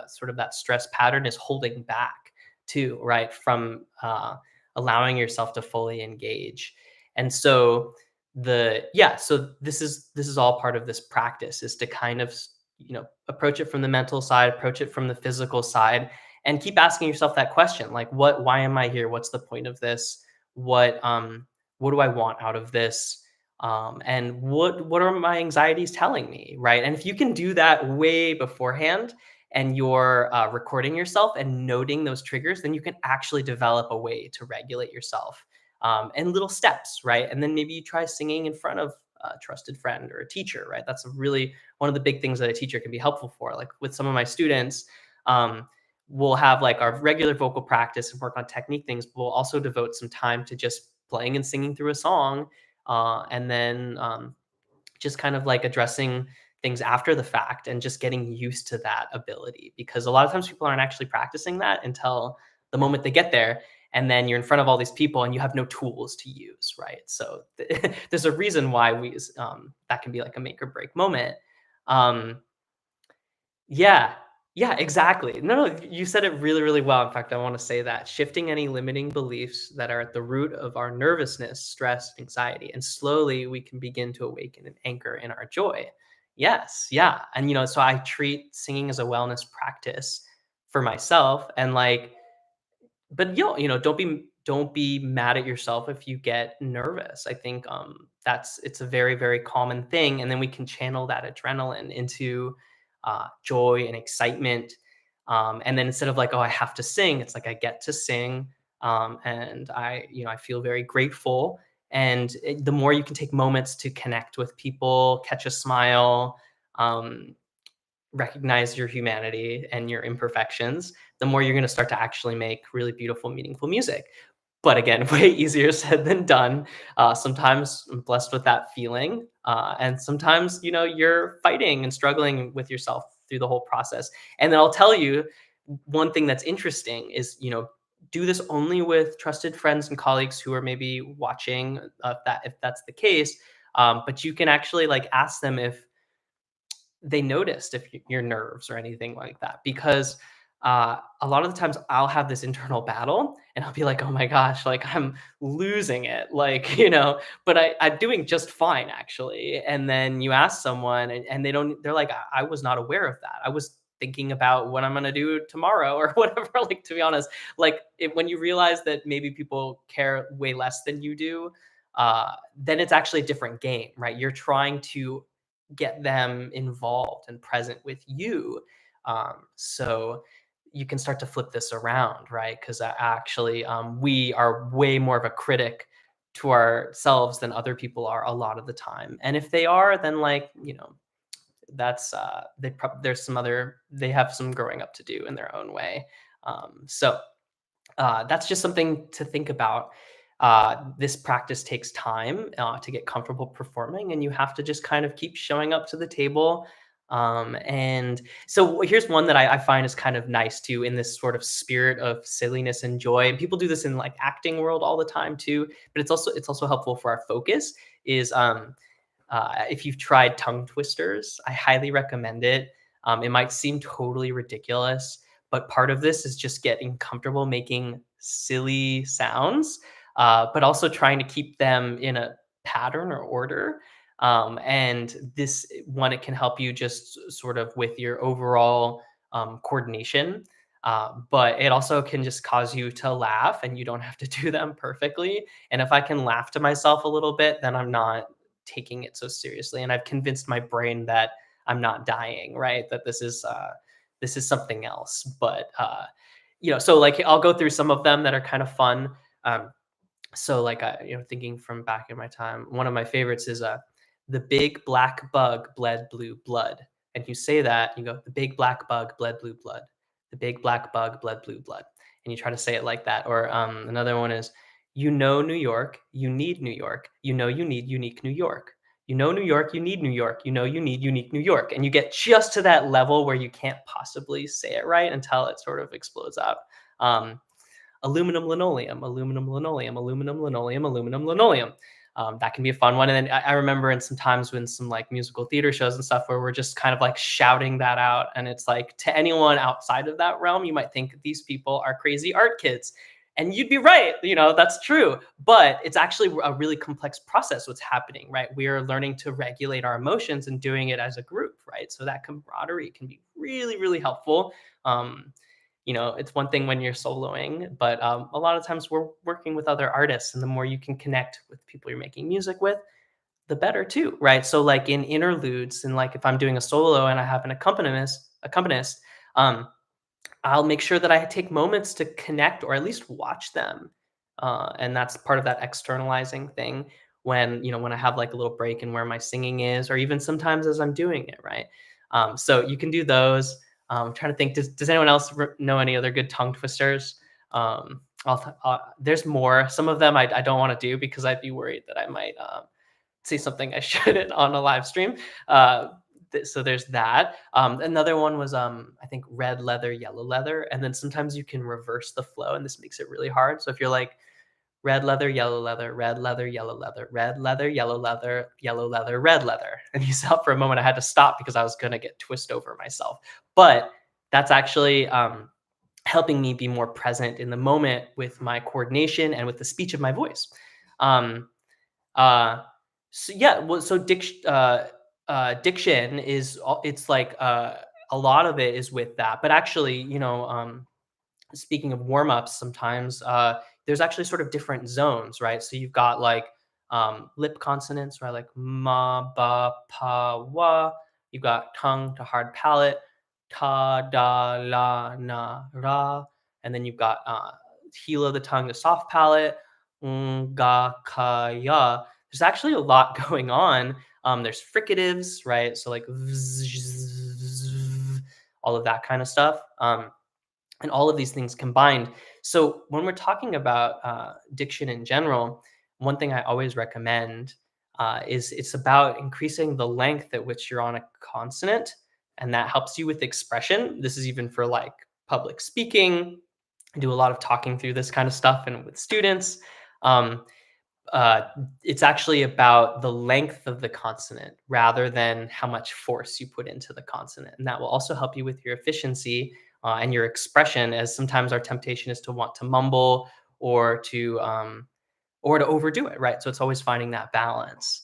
sort of that stress pattern is holding back too, right? From allowing yourself to fully engage. And so so this is all part of this practice, is to kind of approach it from the mental side, approach it from the physical side, and keep asking yourself that question, like why am I here? What's the point of this? What do I want out of this? And what are my anxieties telling me, right? And if you can do that way beforehand, and you're recording yourself and noting those triggers, then you can actually develop a way to regulate yourself, and little steps, right? And then maybe you try singing in front of a trusted friend or a teacher, right? That's really one of the big things that a teacher can be helpful for. Like with some of my students, we'll have like our regular vocal practice and work on technique things, but we'll also devote some time to just playing and singing through a song, and then just kind of like addressing things after the fact and just getting used to that ability, because a lot of times people aren't actually practicing that until the moment they get there, and then you're in front of all these people and you have no tools to use, right? So there's a reason why that can be like a make or break moment. um, yeah. Yeah, exactly. No, you said it really, really well. In fact, I want to say that shifting any limiting beliefs that are at the root of our nervousness, stress, anxiety, and slowly we can begin to awaken an anchor in our joy. Yes, yeah. And so I treat singing as a wellness practice for myself, and like, but don't be mad at yourself if you get nervous. I think it's a very, very common thing, and then we can channel that adrenaline into joy and excitement. And then instead of like, oh, I have to sing, it's like I get to sing, and I feel very grateful. And the more you can take moments to connect with people, catch a smile, um, recognize your humanity and your imperfections, the more you're going to start to actually make really beautiful, meaningful music. But again, way easier said than done. Sometimes I'm blessed with that feeling, and sometimes you're fighting and struggling with yourself through the whole process. And then I'll tell you one thing that's interesting is do this only with trusted friends and colleagues who are maybe watching, if that's the case. But you can actually like ask them if they noticed if your nerves or anything like that, because a lot of the times I'll have this internal battle and I'll be like, oh my gosh, like I'm losing it, like but I'm doing just fine actually. And then you ask someone, and they're like, I was not aware of that, I was thinking about what I'm going to do tomorrow or whatever. Like, to be honest, like when you realize that maybe people care way less than you do, then it's actually a different game, right? You're trying to get them involved and present with you. So you can start to flip this around, right? Because actually, we are way more of a critic to ourselves than other people are a lot of the time. And if they are, then like that's there's some other they have some growing up to do in their own way. So that's just something to think about. This practice takes time to get comfortable performing, and you have to just kind of keep showing up to the table. And so here's one that I find is kind of nice too, in this sort of spirit of silliness and joy. And people do this in like acting world all the time too, but it's also helpful for our focus. Is If you've tried tongue twisters, I highly recommend it. It might seem totally ridiculous, but part of this is just getting comfortable making silly sounds, but also trying to keep them in a pattern or order. And this one, it can help you just sort of with your overall coordination. But it also can just cause you to laugh, and you don't have to do them perfectly. And if I can laugh to myself a little bit, then I'm not taking it so seriously, and I've convinced my brain that I'm not dying, right? That this is something else. But so like I'll go through some of them that are kind of fun. So like thinking from back in my time, one of my favorites is the big black bug bled blue blood. And you say that, you go, the big black bug bled blue blood, the big black bug bled blue blood, and you try to say it like that. Or another one is, New York, you need New York, you need unique New York, New York, you need New York, you need unique New York. And you get just to that level where you can't possibly say it right until it sort of explodes out. um, Aluminum linoleum, aluminum linoleum, aluminum linoleum, aluminum linoleum. That can be a fun one. And then I remember in some times when some like musical theater shows and stuff where we're just kind of like shouting that out. And it's like, to anyone outside of that realm, you might think these people are crazy art kids. And you'd be right, that's true. But it's actually a really complex process what's happening, right? We are learning to regulate our emotions and doing it as a group, right? So that camaraderie can be really, really helpful. It's one thing when you're soloing, but a lot of times we're working with other artists, and the more you can connect with people you're making music with, the better too, right? So like in interludes, and like if I'm doing a solo and I have an accompanist, I'll make sure that I take moments to connect or at least watch them. And that's part of that externalizing thing, when I have like a little break in where my singing is, or even sometimes as I'm doing it, right? So you can do those. I'm trying to think, does anyone else know any other good tongue twisters? there's more. Some of them I don't want to do because I'd be worried that I might say something I shouldn't on a live stream. Uh, so there's that. Another one was I think red leather, yellow leather, and then sometimes you can reverse the flow, and this makes it really hard. So if you're like red leather, yellow leather, red leather, yellow leather, red leather, yellow leather, red leather. And you saw for a moment I had to stop because I was gonna get twist over myself. But that's actually helping me be more present in the moment with my coordination and with the speech of my voice. Um, uh, so yeah, well, so diction is it's like a lot of it is with that, but actually, speaking of warm-ups, sometimes there's actually sort of different zones, right? So you've got like lip consonants, right? Like ma, ba, pa, wa. You've got tongue to hard palate, ta, da, la, na, ra. And then you've got heel of the tongue to soft palate, ga, ka, ya. There's actually a lot going on. There's fricatives, right? So like all of that kind of stuff. And all of these things combined. So when we're talking about diction in general, one thing I always recommend is it's about increasing the length at which you're on a consonant, and that helps you with expression. This is even for like public speaking. I do a lot of talking through this kind of stuff and with students. Um, uh, it's actually about the length of the consonant rather than how much force you put into the consonant. And that will also help you with your efficiency and your expression, as sometimes our temptation is to want to mumble or to overdo it, right? So it's always finding that balance.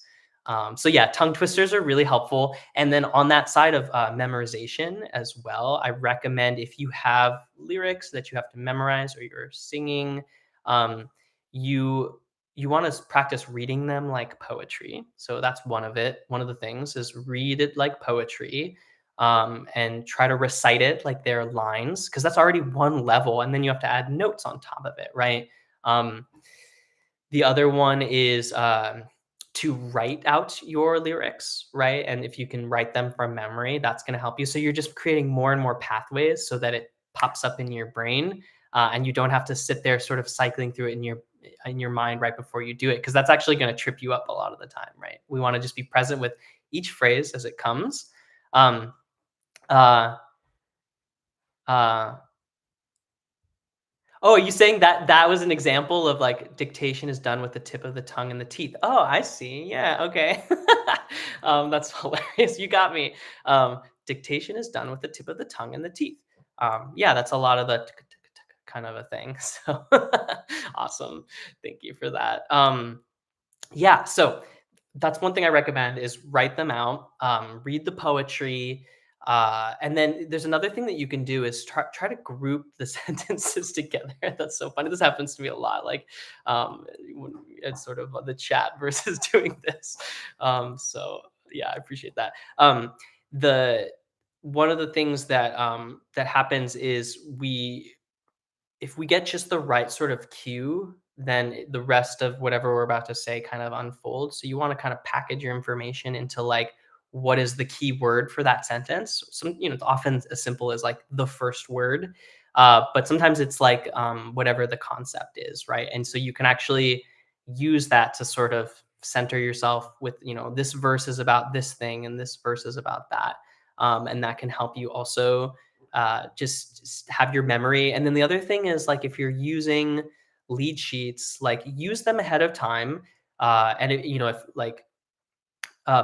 So yeah, tongue twisters are really helpful. And then on that side of memorization as well, I recommend if you have lyrics that you have to memorize or you're singing, um, you you want to practice reading them like poetry. So that's one of it. One of the things is read it like poetry, and try to recite it like their lines, because that's already one level, and then you have to add notes on top of it, right? Um, the other one is to write out your lyrics, right? And if you can write them from memory, that's going to help you. So you're just creating more and more pathways so that it pops up in your brain, and you don't have to sit there sort of cycling through it in your mind right before you do it, because that's actually going to trip you up a lot of the time, right? We want to just be present with each phrase as it comes. Um, uh, uh, Oh, are you saying that that was an example of, like, dictation is done with the tip of the tongue and the teeth? Oh, I see. Yeah, okay. That's hilarious. You got me. Dictation is done with the tip of the tongue and the teeth. Yeah, that's a lot of the kind of a thing. So awesome. Thank you for that. Yeah, so that's one thing I recommend is write them out, read the poetry, and then there's another thing that you can do is try to group the sentences together. That's so funny. This happens to me a lot. Like, it's sort of the chat versus doing this. So yeah, I appreciate that. The One of the things that happens is if we get just the right sort of cue, then the rest of whatever we're about to say kind of unfolds. So you want to kind of package your information into like what is the key word for that sentence. It's often as simple as like the first word, but sometimes it's like whatever the concept is, right? And so you can actually use that to sort of center yourself with, this verse is about this thing and this verse is about that, and that can help you also just have your memory. And then the other thing is like if you're using lead sheets, like use them ahead of time. And if like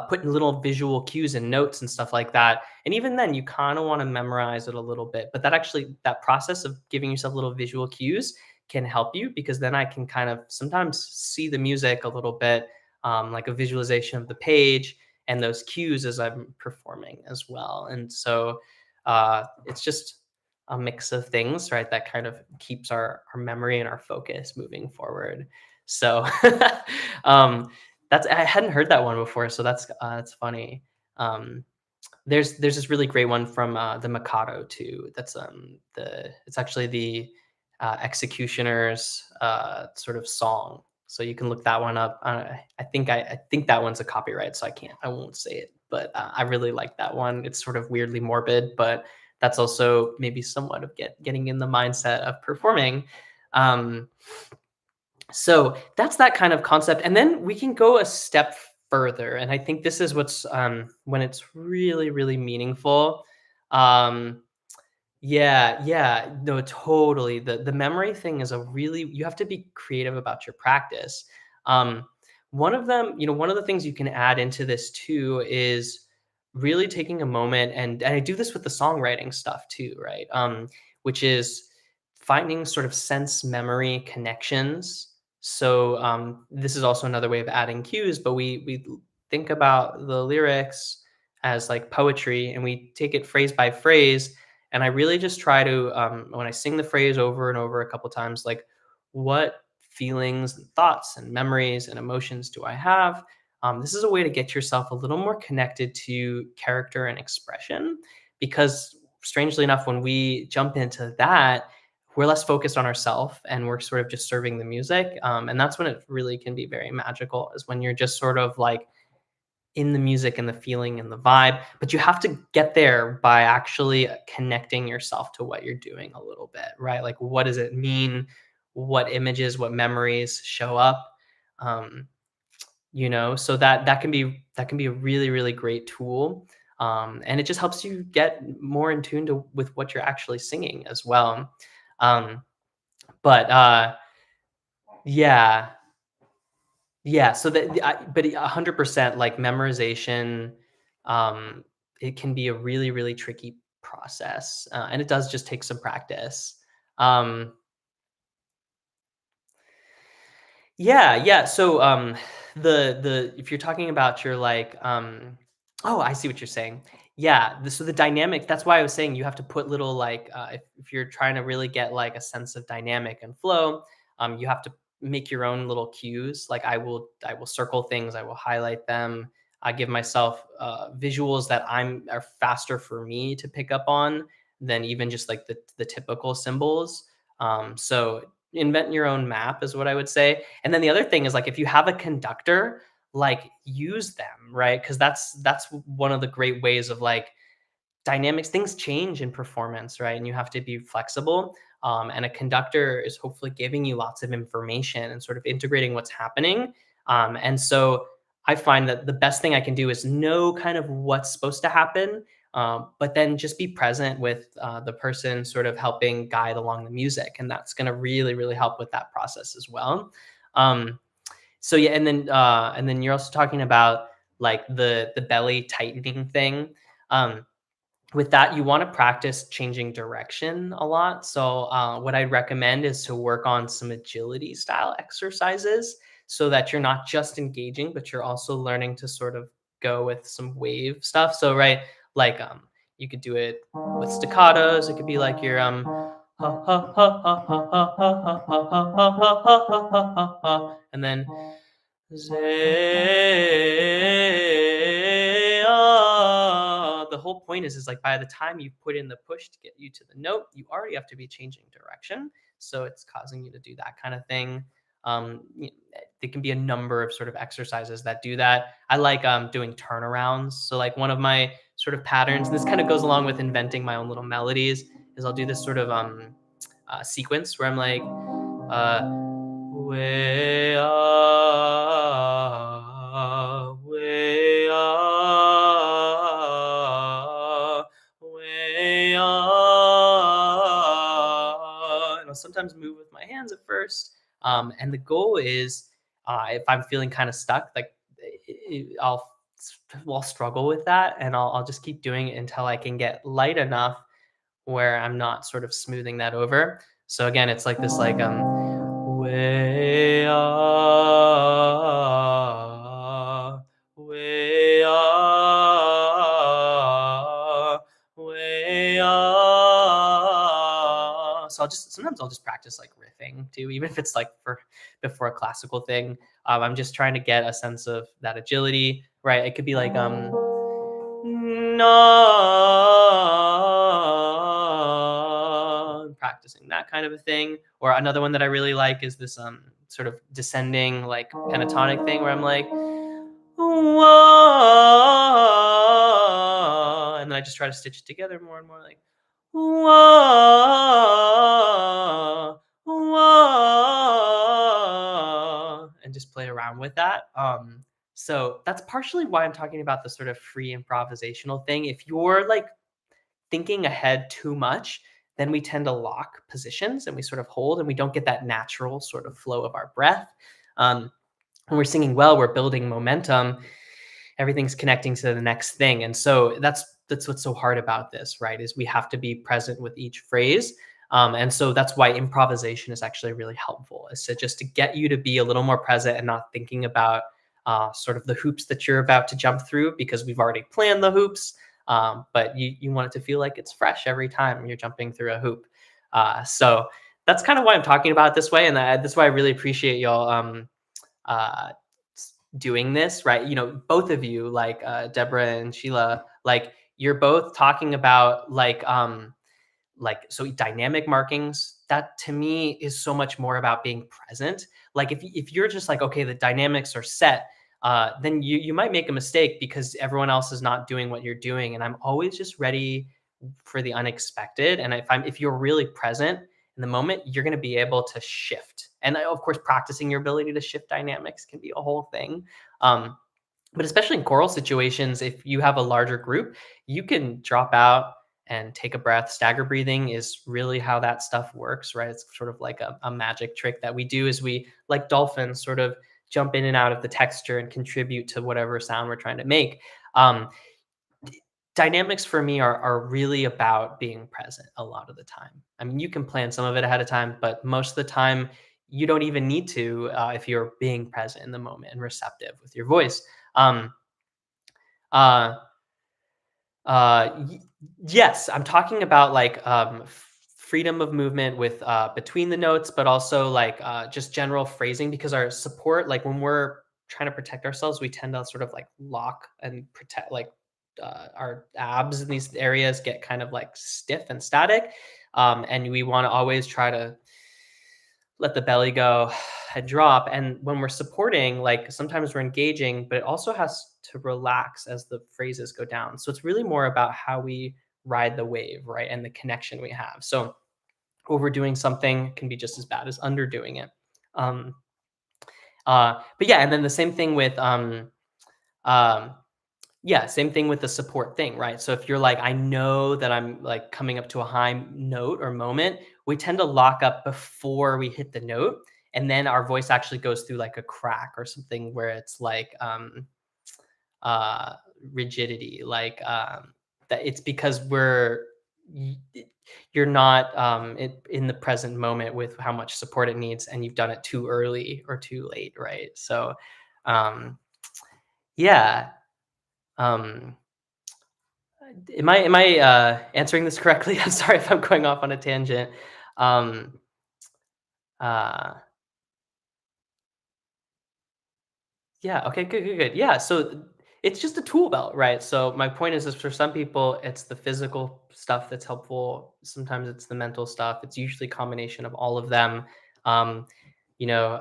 putting little visual cues and notes and stuff like that. And even then, you kind of want to memorize it a little bit. But that process of giving yourself little visual cues can help you, because then I can kind of sometimes see the music a little bit, like a visualization of the page and those cues as I'm performing as well. And so it's just a mix of things, right? That kind of keeps our memory and our focus moving forward. So, I hadn't heard that one before, so that's funny. Um, there's this really great one from the Mikado too. That's the it's actually the Executioner's sort of song. So you can look that one up. I think that one's a copyright, so I won't say it. But I really like that one. It's sort of weirdly morbid, but that's also maybe somewhat of getting in the mindset of performing. Um, so that's that kind of concept, and then we can go a step further, and I think this is what's when it's really, really meaningful. Um, yeah, yeah, no, totally. The memory thing is a really you have to be creative about your practice. Um, one of them, one of the things you can add into this too is really taking a moment, and I do this with the songwriting stuff too, right? Which is finding sort of sense memory connections. So this is also another way of adding cues, but we think about the lyrics as like poetry, and we take it phrase by phrase, and I really just try to, when I sing the phrase over and over a couple times, like, what feelings and thoughts and memories and emotions do I have? This is a way to get yourself a little more connected to character and expression, because strangely enough, when we jump into that, we're less focused on ourselves and we're sort of just serving the music. And that's when it really can be very magical, is when you're just sort of like in the music and the feeling and the vibe, but you have to get there by actually connecting yourself to what you're doing a little bit, right? Like, what does it mean? What images, what memories show up? Um, so that can be a really, really great tool. And it just helps you get more in tune with what you're actually singing as well. Um, but yeah, Yeah, so but 100%, like, memorization, um, it can be a really, really tricky process, and it does just take some practice. Um, yeah, yeah, so, the if you're talking about your, like, oh, I see what you're saying. Yeah, so the dynamic, that's why I was saying you have to put little, like, if you're trying to really get, like, a sense of dynamic and flow, you have to make your own little cues. Like, I will circle things, I will highlight them. I give myself, visuals that are faster for me to pick up on than even just, like, the typical symbols. So invent your own map is what I would say. And then the other thing is, like, if you have a conductor, like, use them, right? Because that's one of the great ways of, like, dynamics. Things change in performance, right? And you have to be flexible. And a conductor is hopefully giving you lots of information and sort of integrating what's happening. And so I find that the best thing I can do is know kind of what's supposed to happen, but then just be present with the person sort of helping guide along the music. And that's going to really, really help with that process as well. Um, so yeah, and then you're also talking about, like, the belly tightening thing. With that, you want to practice changing direction a lot. So, what I recommend is to work on some agility style exercises, so that you're not just engaging, but you're also learning to sort of go with some wave stuff. So, right, like, you could do it with staccatos. It could be like your and then the whole point is like, by the time you put in the push to get you to the note, you already have to be changing direction. So it's causing you to do that kind of thing. There can be a number of sort of exercises that do that. I like doing turnarounds. So, like, one of my sort of patterns, and this kind of goes along with inventing my own little melodies, is I'll do this sort of sequence where I'm like, way ah, way ah, way ah. And I'll sometimes move with my hands at first. And the goal is, if I'm feeling kind of stuck, like, I'll struggle with that, and I'll just keep doing it until I can get light enough where I'm not sort of smoothing that over. So again, it's like this, like, way ah, way ah, way ah. So I'll just practice, like, riffing too, even if it's like before a classical thing. I'm just trying to get a sense of that agility, right? It could be like no, practicing that kind of a thing. Or another one that I really like is this sort of descending, like, pentatonic thing where I'm like, whoa, and then I just try to stitch it together more and more, like, whoa, whoa, and just play around with that. So that's partially why I'm talking about the sort of free improvisational thing. If you're like thinking ahead too much, then we tend to lock positions and we sort of hold and we don't get that natural sort of flow of our breath. Um, when we're singing well, we're building momentum, everything's connecting to the next thing. And so that's what's so hard about this, right? Is we have to be present with each phrase. And so that's why improvisation is actually really helpful, is to just to get you to be a little more present and not thinking about sort of the hoops that you're about to jump through, because we've already planned the hoops. But you want it to feel like it's fresh every time you're jumping through a hoop. So that's kind of why I'm talking about it this way, and that's why I really appreciate y'all uh, doing this, right? You know, both of you, like Deborah and Sheila, like you're both talking about like so dynamic markings. That to me is so much more about being present. Like if you're just like, okay, the dynamics are set, then you might make a mistake because everyone else is not doing what you're doing. And I'm always just ready for the unexpected. And if you're really present in the moment, you're going to be able to shift. And of course, practicing your ability to shift dynamics can be a whole thing. Um, but especially in choral situations, if you have a larger group, you can drop out and take a breath. Stagger breathing is really how that stuff works, right? It's sort of like a magic trick that we do, is we, like dolphins, sort of jump in and out of the texture and contribute to whatever sound we're trying to make. Um, Dynamics for me are really about being present a lot of the time. I mean, you can plan some of it ahead of time, but most of the time you don't even need to, if you're being present in the moment and receptive with your voice. Um, uh, y Yes, I'm talking about, like, freedom of movement with, between the notes, but also, like, just general phrasing, because our support, like, when we're trying to protect ourselves, we tend to sort of, like, lock and protect, like, our abs in these areas get kind of, like, stiff and static, and we wanna always try to let the belly go and drop. And when we're supporting, like sometimes we're engaging, but it also has to relax as the phrases go down. So it's really more about how we ride the wave, right? And the connection we have. So overdoing something can be just as bad as underdoing it. Um, but yeah, and then the same thing with um, yeah, same thing with the support thing, right? So if you're like, I know that I'm like coming up to a high note or moment, we tend to lock up before we hit the note. And then our voice actually goes through like a crack or something where it's like uh rigidity. Like that it's because y- you're not in the present moment with how much support it needs, and you've done it too early or too late, right? So um yeah. Um am I answering this correctly? I'm sorry if I'm going off on a tangent. Um, uh, yeah. Okay. Good. Good. Good. Yeah. So it's just a tool belt, right? So my point is for some people, it's the physical stuff that's helpful. Sometimes it's the mental stuff. It's usually a combination of all of them. Um, you know,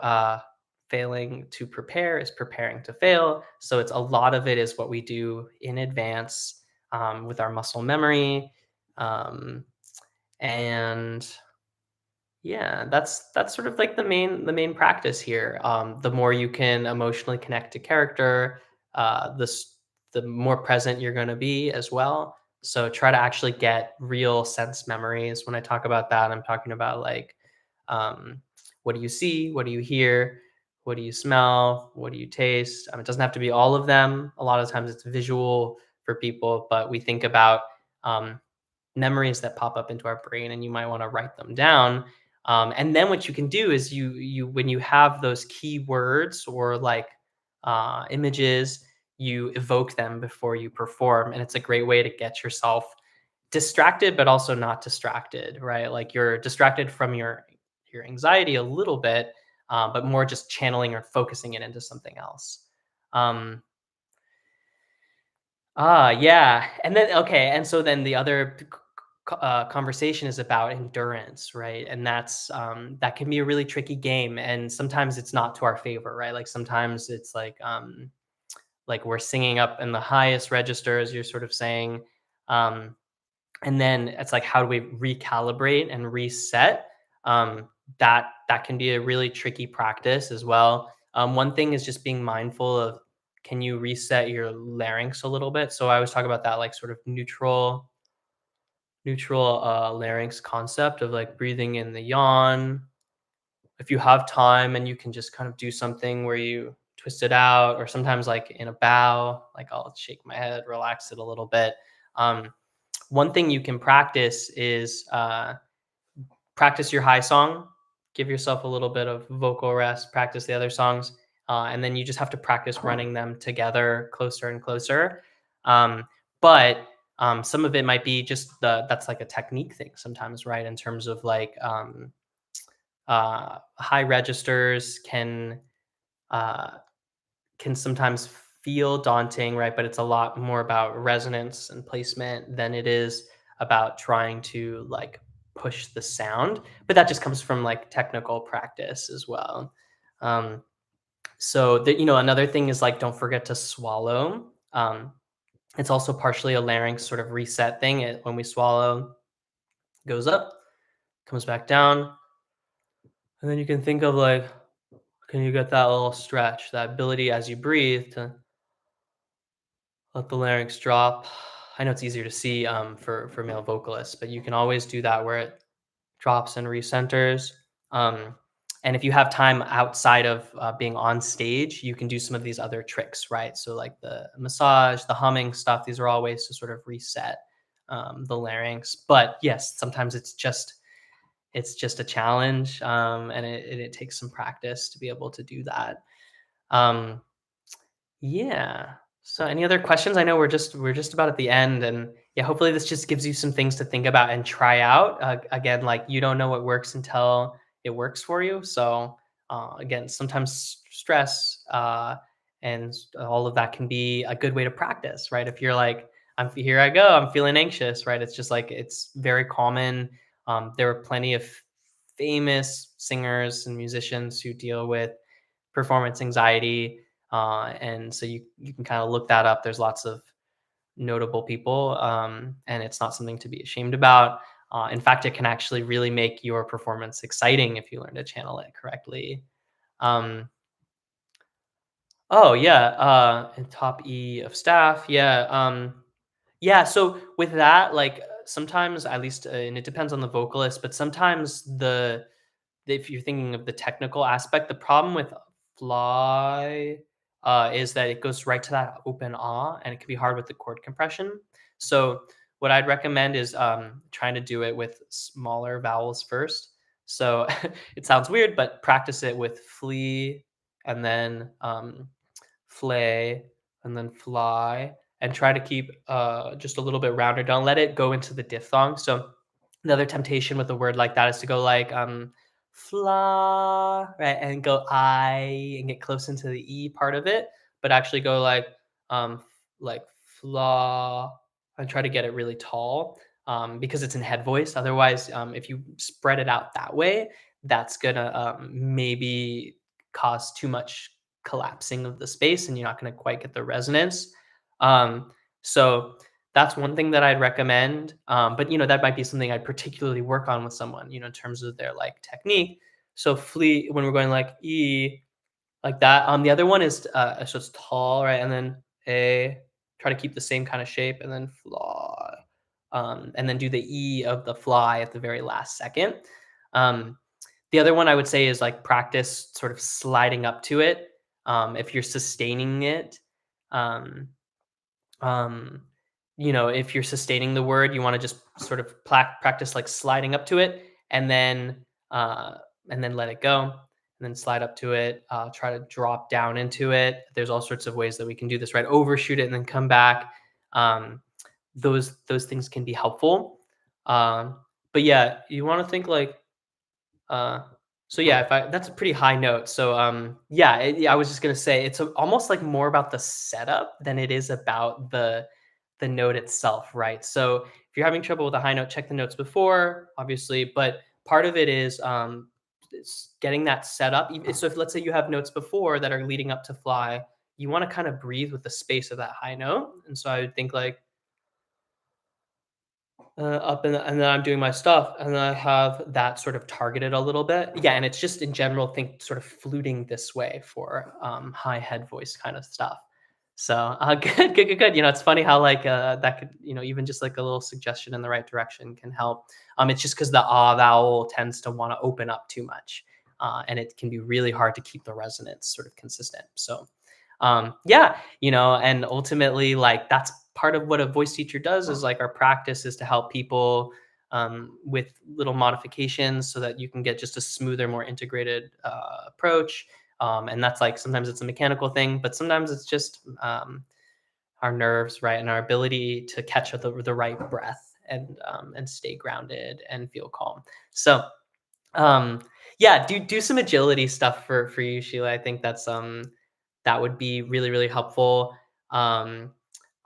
failing to prepare is preparing to fail. So it's a lot of it is what we do in advance with our muscle memory. Um, and yeah, that's sort of like the main practice here. The more you can emotionally connect to character, the more present you're going to be as well. So try to actually get real sense memories. When I talk about that, I'm talking about like, what do you see? What do you hear? What do you smell? What do you taste? It doesn't have to be all of them. A lot of times it's visual for people, but we think about um, memories that pop up into our brain, and you might want to write them down. And then what you can do is you when you have those key words or like images, you evoke them before you perform, and it's a great way to get yourself distracted but also not distracted, right? Like you're distracted from your anxiety a little bit, but more just channeling or focusing it into something else. um, yeah, and then okay, and so then the other conversation is about endurance, right? And that can be a really tricky game, and sometimes it's not to our favor, right? Like sometimes it's like we're singing up in the highest register, as you're sort of saying, um, and then it's like, how do we recalibrate and reset? that can be a really tricky practice as well. One thing is just being mindful of, can you reset your larynx a little bit? So I always talk about that like sort of neutral larynx concept of like breathing in the yawn. If you have time and you can just kind of do something where you twist it out, or sometimes like in a bow, like I'll shake my head, relax it a little bit. Um, One thing you can practice is practice your high song, give yourself a little bit of vocal rest, practice the other songs, and then you just have to practice running them together closer and closer. Um, but some of it might be just that's like a technique thing sometimes, right? In terms of like high registers uh, can sometimes feel daunting, right? But it's a lot more about resonance and placement than it is about trying to like push the sound. But that just comes from like technical practice as well. Um, Another thing is like, don't forget to swallow. It's also partially a larynx sort of reset thing. When we swallow, it goes up, comes back down, and then you can think of like, can you get that little stretch, that ability as you breathe to let the larynx drop. I know it's easier to see for male vocalists, but you can always do that where it drops and recenters. Um, and if you have time outside of being on stage, you can do some of these other tricks, right? So like the massage, the humming stuff. These are all ways to sort of reset the larynx. But yes, sometimes it's just a challenge, and it takes some practice to be able to do that. Um, yeah. So any other questions? I know we're just about at the end, and yeah, hopefully this just gives you some things to think about and try out. Again, like you don't know what works until it works for you. So again, sometimes stress and all of that can be a good way to practice, right? If you're like, here I go, I'm feeling anxious, right? It's just like it's very common. There are plenty of famous singers and musicians who deal with performance anxiety, and so you can kind of look that up. There's lots of notable people, and it's not something to be ashamed about. In fact, it can actually really make your performance exciting if you learn to channel it correctly. Um, oh yeah, and top E of staff, yeah. Yeah, so with that, like sometimes, at least, and it depends on the vocalist, but sometimes if you're thinking of the technical aspect, the problem with fly is that it goes right to that open ah, and it can be hard with the chord compression. So what I'd recommend is trying to do it with smaller vowels first. So it sounds weird, but practice it with flea, and then flay, and then fly, and try to keep just a little bit rounder. Don't let it go into the diphthong. So the other temptation with a word like that is to go like fla, right, and go I and get close into the E part of it, but actually go like fla, and try to get it really tall, because it's in head voice. Otherwise, if you spread it out that way, that's gonna maybe cause too much collapsing of the space, and you're not gonna quite get the resonance. So that's one thing that I'd recommend. But that might be something I'd particularly work on with someone, in terms of their like technique. So flea, when we're going like E, like that. The other one is so it's tall, right? And then A, try to keep the same kind of shape, and then fly. And then do the E of the fly at the very last second. Um, the other one I would say is like practice sort of sliding up to it. If you're sustaining it, um, um, if you're sustaining the word, you want to just sort of practice like sliding up to it, and then uh, let it go, and then slide up to it. Try to drop down into it. There's all sorts of ways that we can do this, right? Overshoot it and then come back. Those things can be helpful. But yeah, you want to think like uh, so yeah, if I that's a pretty high note. So yeah, yeah, I was just gonna say it's almost like more about the setup than it is about the note itself, right? So if you're having trouble with a high note, check the notes before, obviously, but part of it is it's getting that set up. So if let's say you have notes before that are leading up to fly, you want to kind of breathe with the space of that high note, and so I would think like up and then I'm doing my stuff, and then I have that sort of targeted a little bit. Yeah, and it's just in general think sort of fluting this way for high head voice kind of stuff. So good, good, good, good. It's funny how like that could even just like a little suggestion in the right direction can help. It's just because the ah vowel tends to want to open up too much, and it can be really hard to keep the resonance sort of consistent. So yeah, and ultimately like that's part of what a voice teacher does is like our practice is to help people with little modifications so that you can get just a smoother, more integrated approach. And that's like sometimes it's a mechanical thing, but sometimes it's just our nerves, right, and our ability to catch the right breath and stay grounded and feel calm. So um, yeah, do some agility stuff for you, Sheila. I think that would be really, really helpful. Um,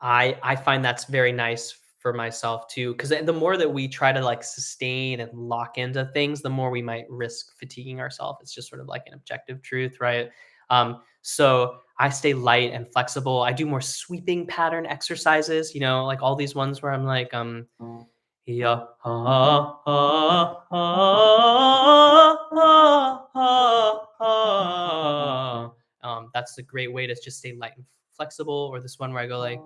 I find that's very nice for myself too, because the more that we try to like sustain and lock into things, the more we might risk fatiguing ourselves. It's just sort of like an objective truth, right? So I stay light and flexible. I do more sweeping pattern exercises, like all these ones where I'm like, yeah. That's a great way to just stay light and flexible. Or this one where I go like,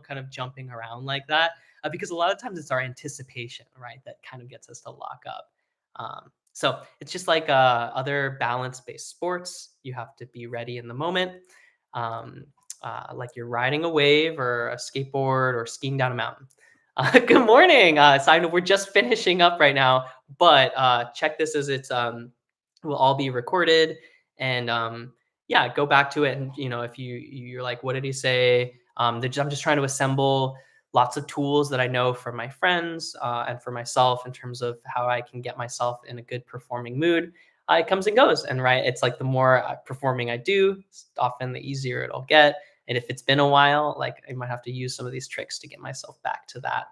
kind of jumping around like that. Because a lot of times it's our anticipation, right, that kind of gets us to lock up. So it's just like other balance based sports. You have to be ready in the moment. Um, like you're riding a wave or a skateboard or skiing down a mountain. Good morning. So I know we're just finishing up right now, but check this as it's will all be recorded and yeah, go back to it and if you're like, what did he say? I'm just trying to assemble lots of tools that I know from my friends and for myself in terms of how I can get myself in a good performing mood. It comes and goes, and right, it's like the more performing I do, often the easier it'll get. And if it's been a while, like I might have to use some of these tricks to get myself back to that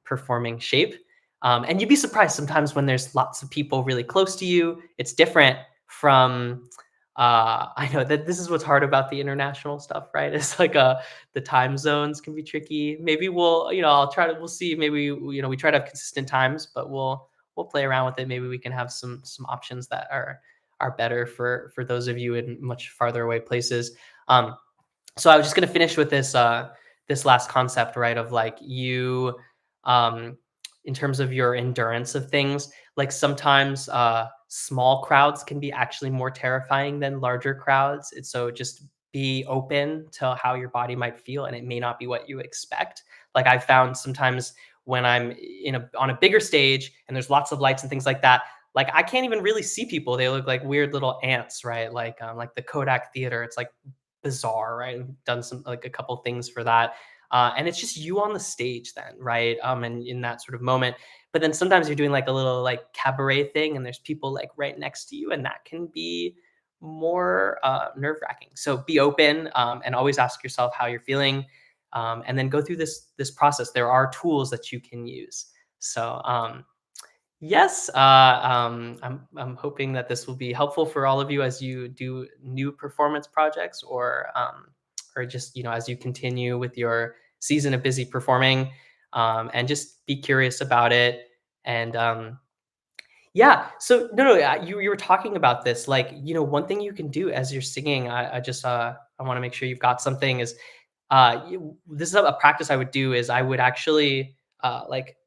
performing shape. And you'd be surprised sometimes when there's lots of people really close to you, it's different from I know that this is what's hard about the international stuff, right? It's like the time zones can be tricky. Maybe we'll see. Maybe we try to have consistent times, but we'll play around with it. Maybe we can have some options that are better for those of you in much farther away places. Um, so I was just going to finish with this last concept, right, of like you um in terms of your endurance of things, like sometimes small crowds can be actually more terrifying than larger crowds. So just be open to how your body might feel, and it may not be what you expect. Like I found sometimes when I'm on a bigger stage and there's lots of lights and things like that, like I can't even really see people. They look like weird little ants, right? Like the Kodak Theater. It's like bizarre, right? We've done some like a couple things for that. And it's just you on the stage then, right? And in that sort of moment. But then sometimes you're doing like a little like cabaret thing and there's people like right next to you, and that can be more nerve-wracking. So be open and always ask yourself how you're feeling. And then go through this process. There are tools that you can use. So yes, I'm hoping that this will be helpful for all of you as you do new performance projects, or just as you continue with your season of busy performing, and just be curious about it. And yeah, so no, no, you were talking about this, like one thing you can do as you're singing. I just I want to make sure you've got something is this is a practice I would do is I would actually like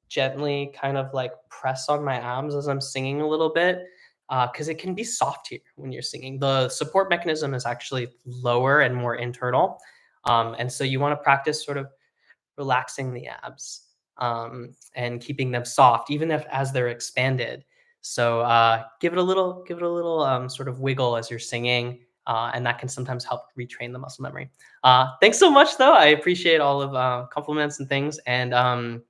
gently kind of like press on my arms as I'm singing a little bit because it can be soft here when you're singing. The support mechanism is actually lower and more internal. And so you want to practice sort of relaxing the abs and keeping them soft, even if as they're expanded. So give it a little sort of wiggle as you're singing, and that can sometimes help retrain the muscle memory. Thanks so much, though. I appreciate all of compliments and things, and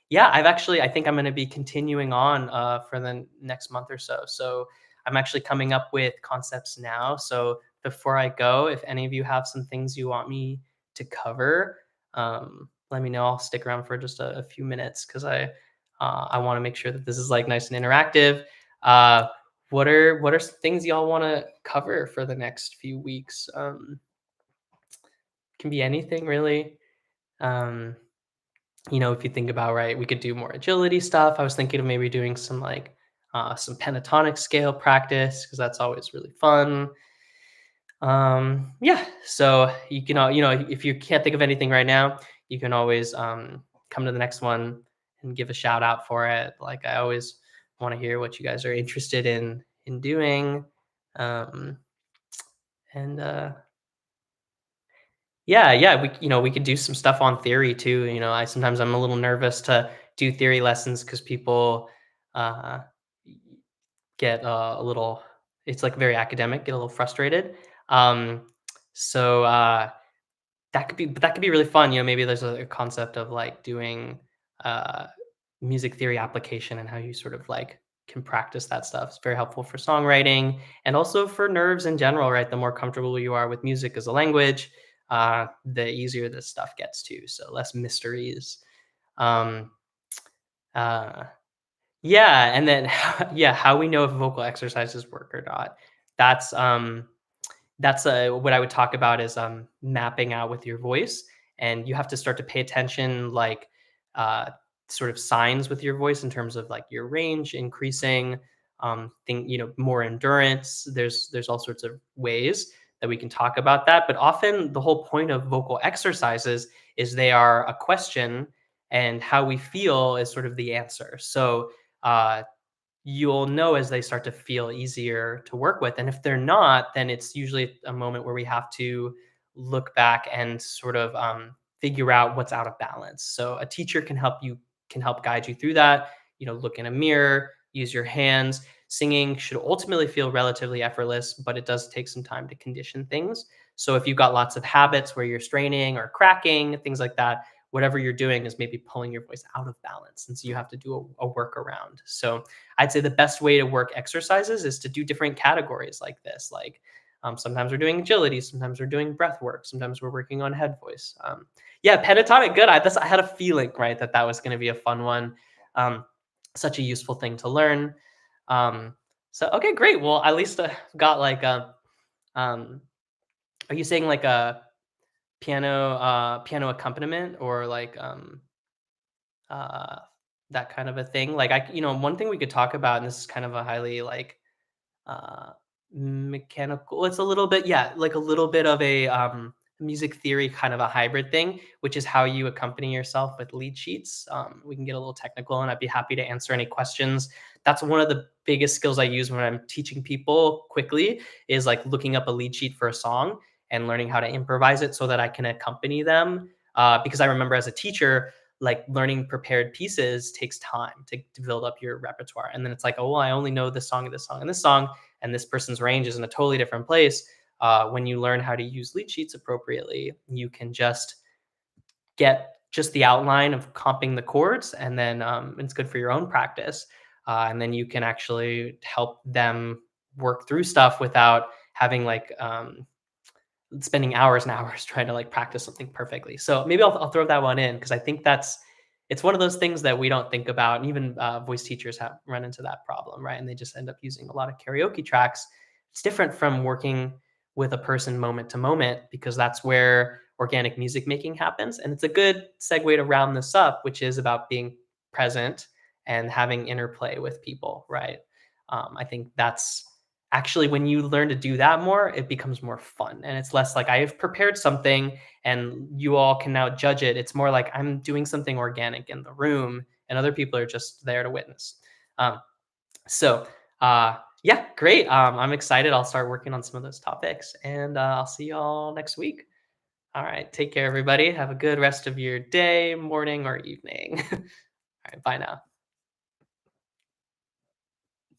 yeah, I think I'm going to be continuing on for the next month or so. So I'm actually coming up with concepts now. So before I go, if any of you have some things you want me to cover, let me know. I'll stick around for just a few minutes because I want to make sure that this is like nice and interactive. Uh, what are some things y'all want to cover for the next few weeks? can be anything really. Um, if you think about, right, we could do more agility stuff. I was thinking of maybe doing some pentatonic scale practice because that's always really fun. Yeah, so you can, if you can't think of anything right now, you can always come to the next one and give a shout out for it. Like I always want to hear what you guys are interested in doing. Um, and Yeah, yeah, we could do some stuff on theory too. I sometimes I'm a little nervous to do theory lessons because people uh, get a little. It's like very academic, get a little frustrated. Um, so that could be really fun. Maybe there's a concept of like doing uh, music theory application and how you sort of like can practice that stuff. It's very helpful for songwriting and also for nerves in general, right? The more comfortable you are with music as a language, the easier this stuff gets to. So less mysteries. Um, uh, yeah, and then yeah, how we know if vocal exercises work or not. That's what I would talk about is mapping out with your voice, and you have to start to pay attention, like uh, sort of signs with your voice in terms of like your range increasing, more endurance. There's all sorts of ways that we can talk about that, but often the whole point of vocal exercises is they are a question, and how we feel is sort of the answer. So uh, you'll know as they start to feel easier to work with. And if they're not, then it's usually a moment where we have to look back and sort of figure out what's out of balance. So a teacher can help guide you through that. Look in a mirror, use your hands. Singing should ultimately feel relatively effortless, but it does take some time to condition things. So if you've got lots of habits where you're straining or cracking, things like that, whatever you're doing is maybe pulling your voice out of balance. And so you have to do a workaround. So I'd say the best way to work exercises is to do different categories like this. Like sometimes we're doing agility, sometimes we're doing breath work, sometimes we're working on head voice. Yeah, pentatonic, good. I had a feeling, right, that was going to be a fun one. Um, Such a useful thing to learn. Um, so okay, great. Well, at least got like a. Um, are you saying like a piano accompaniment or like uh, that kind of a thing? Like one thing we could talk about, and this is kind of a highly like uh, mechanical. It's a little bit, yeah, like a little bit of a music theory kind of a hybrid thing, which is how you accompany yourself with lead sheets. We can get a little technical, and I'd be happy to answer any questions. That's one of the biggest skills I use when I'm teaching people quickly is like looking up a lead sheet for a song and learning how to improvise it so that I can accompany them. Because I remember as a teacher, like learning prepared pieces takes time to build up your repertoire. And then it's like, oh, well, I only know this song and this song and this song, and this person's range is in a totally different place. When you learn how to use lead sheets appropriately, you can just get just the outline of comping the chords, and then it's good for your own practice. And then you can actually help them work through stuff without having like spending hours and hours trying to like practice something perfectly. So maybe I'll throw that one in because I think it's one of those things that we don't think about. And even voice teachers have run into that problem, right? And they just end up using a lot of karaoke tracks. It's different from working with a person moment to moment because that's where organic music making happens. And it's a good segue to round this up, which is about being present and having interplay with people, right? I think that's actually when you learn to do that more, it becomes more fun. And it's less like I have prepared something and you all can now judge it. It's more like I'm doing something organic in the room and other people are just there to witness. Um, so yeah, great. I'm excited. I'll start working on some of those topics and I'll see you all next week. All right. Take care, everybody. Have a good rest of your day, morning, or evening. All right. Bye now.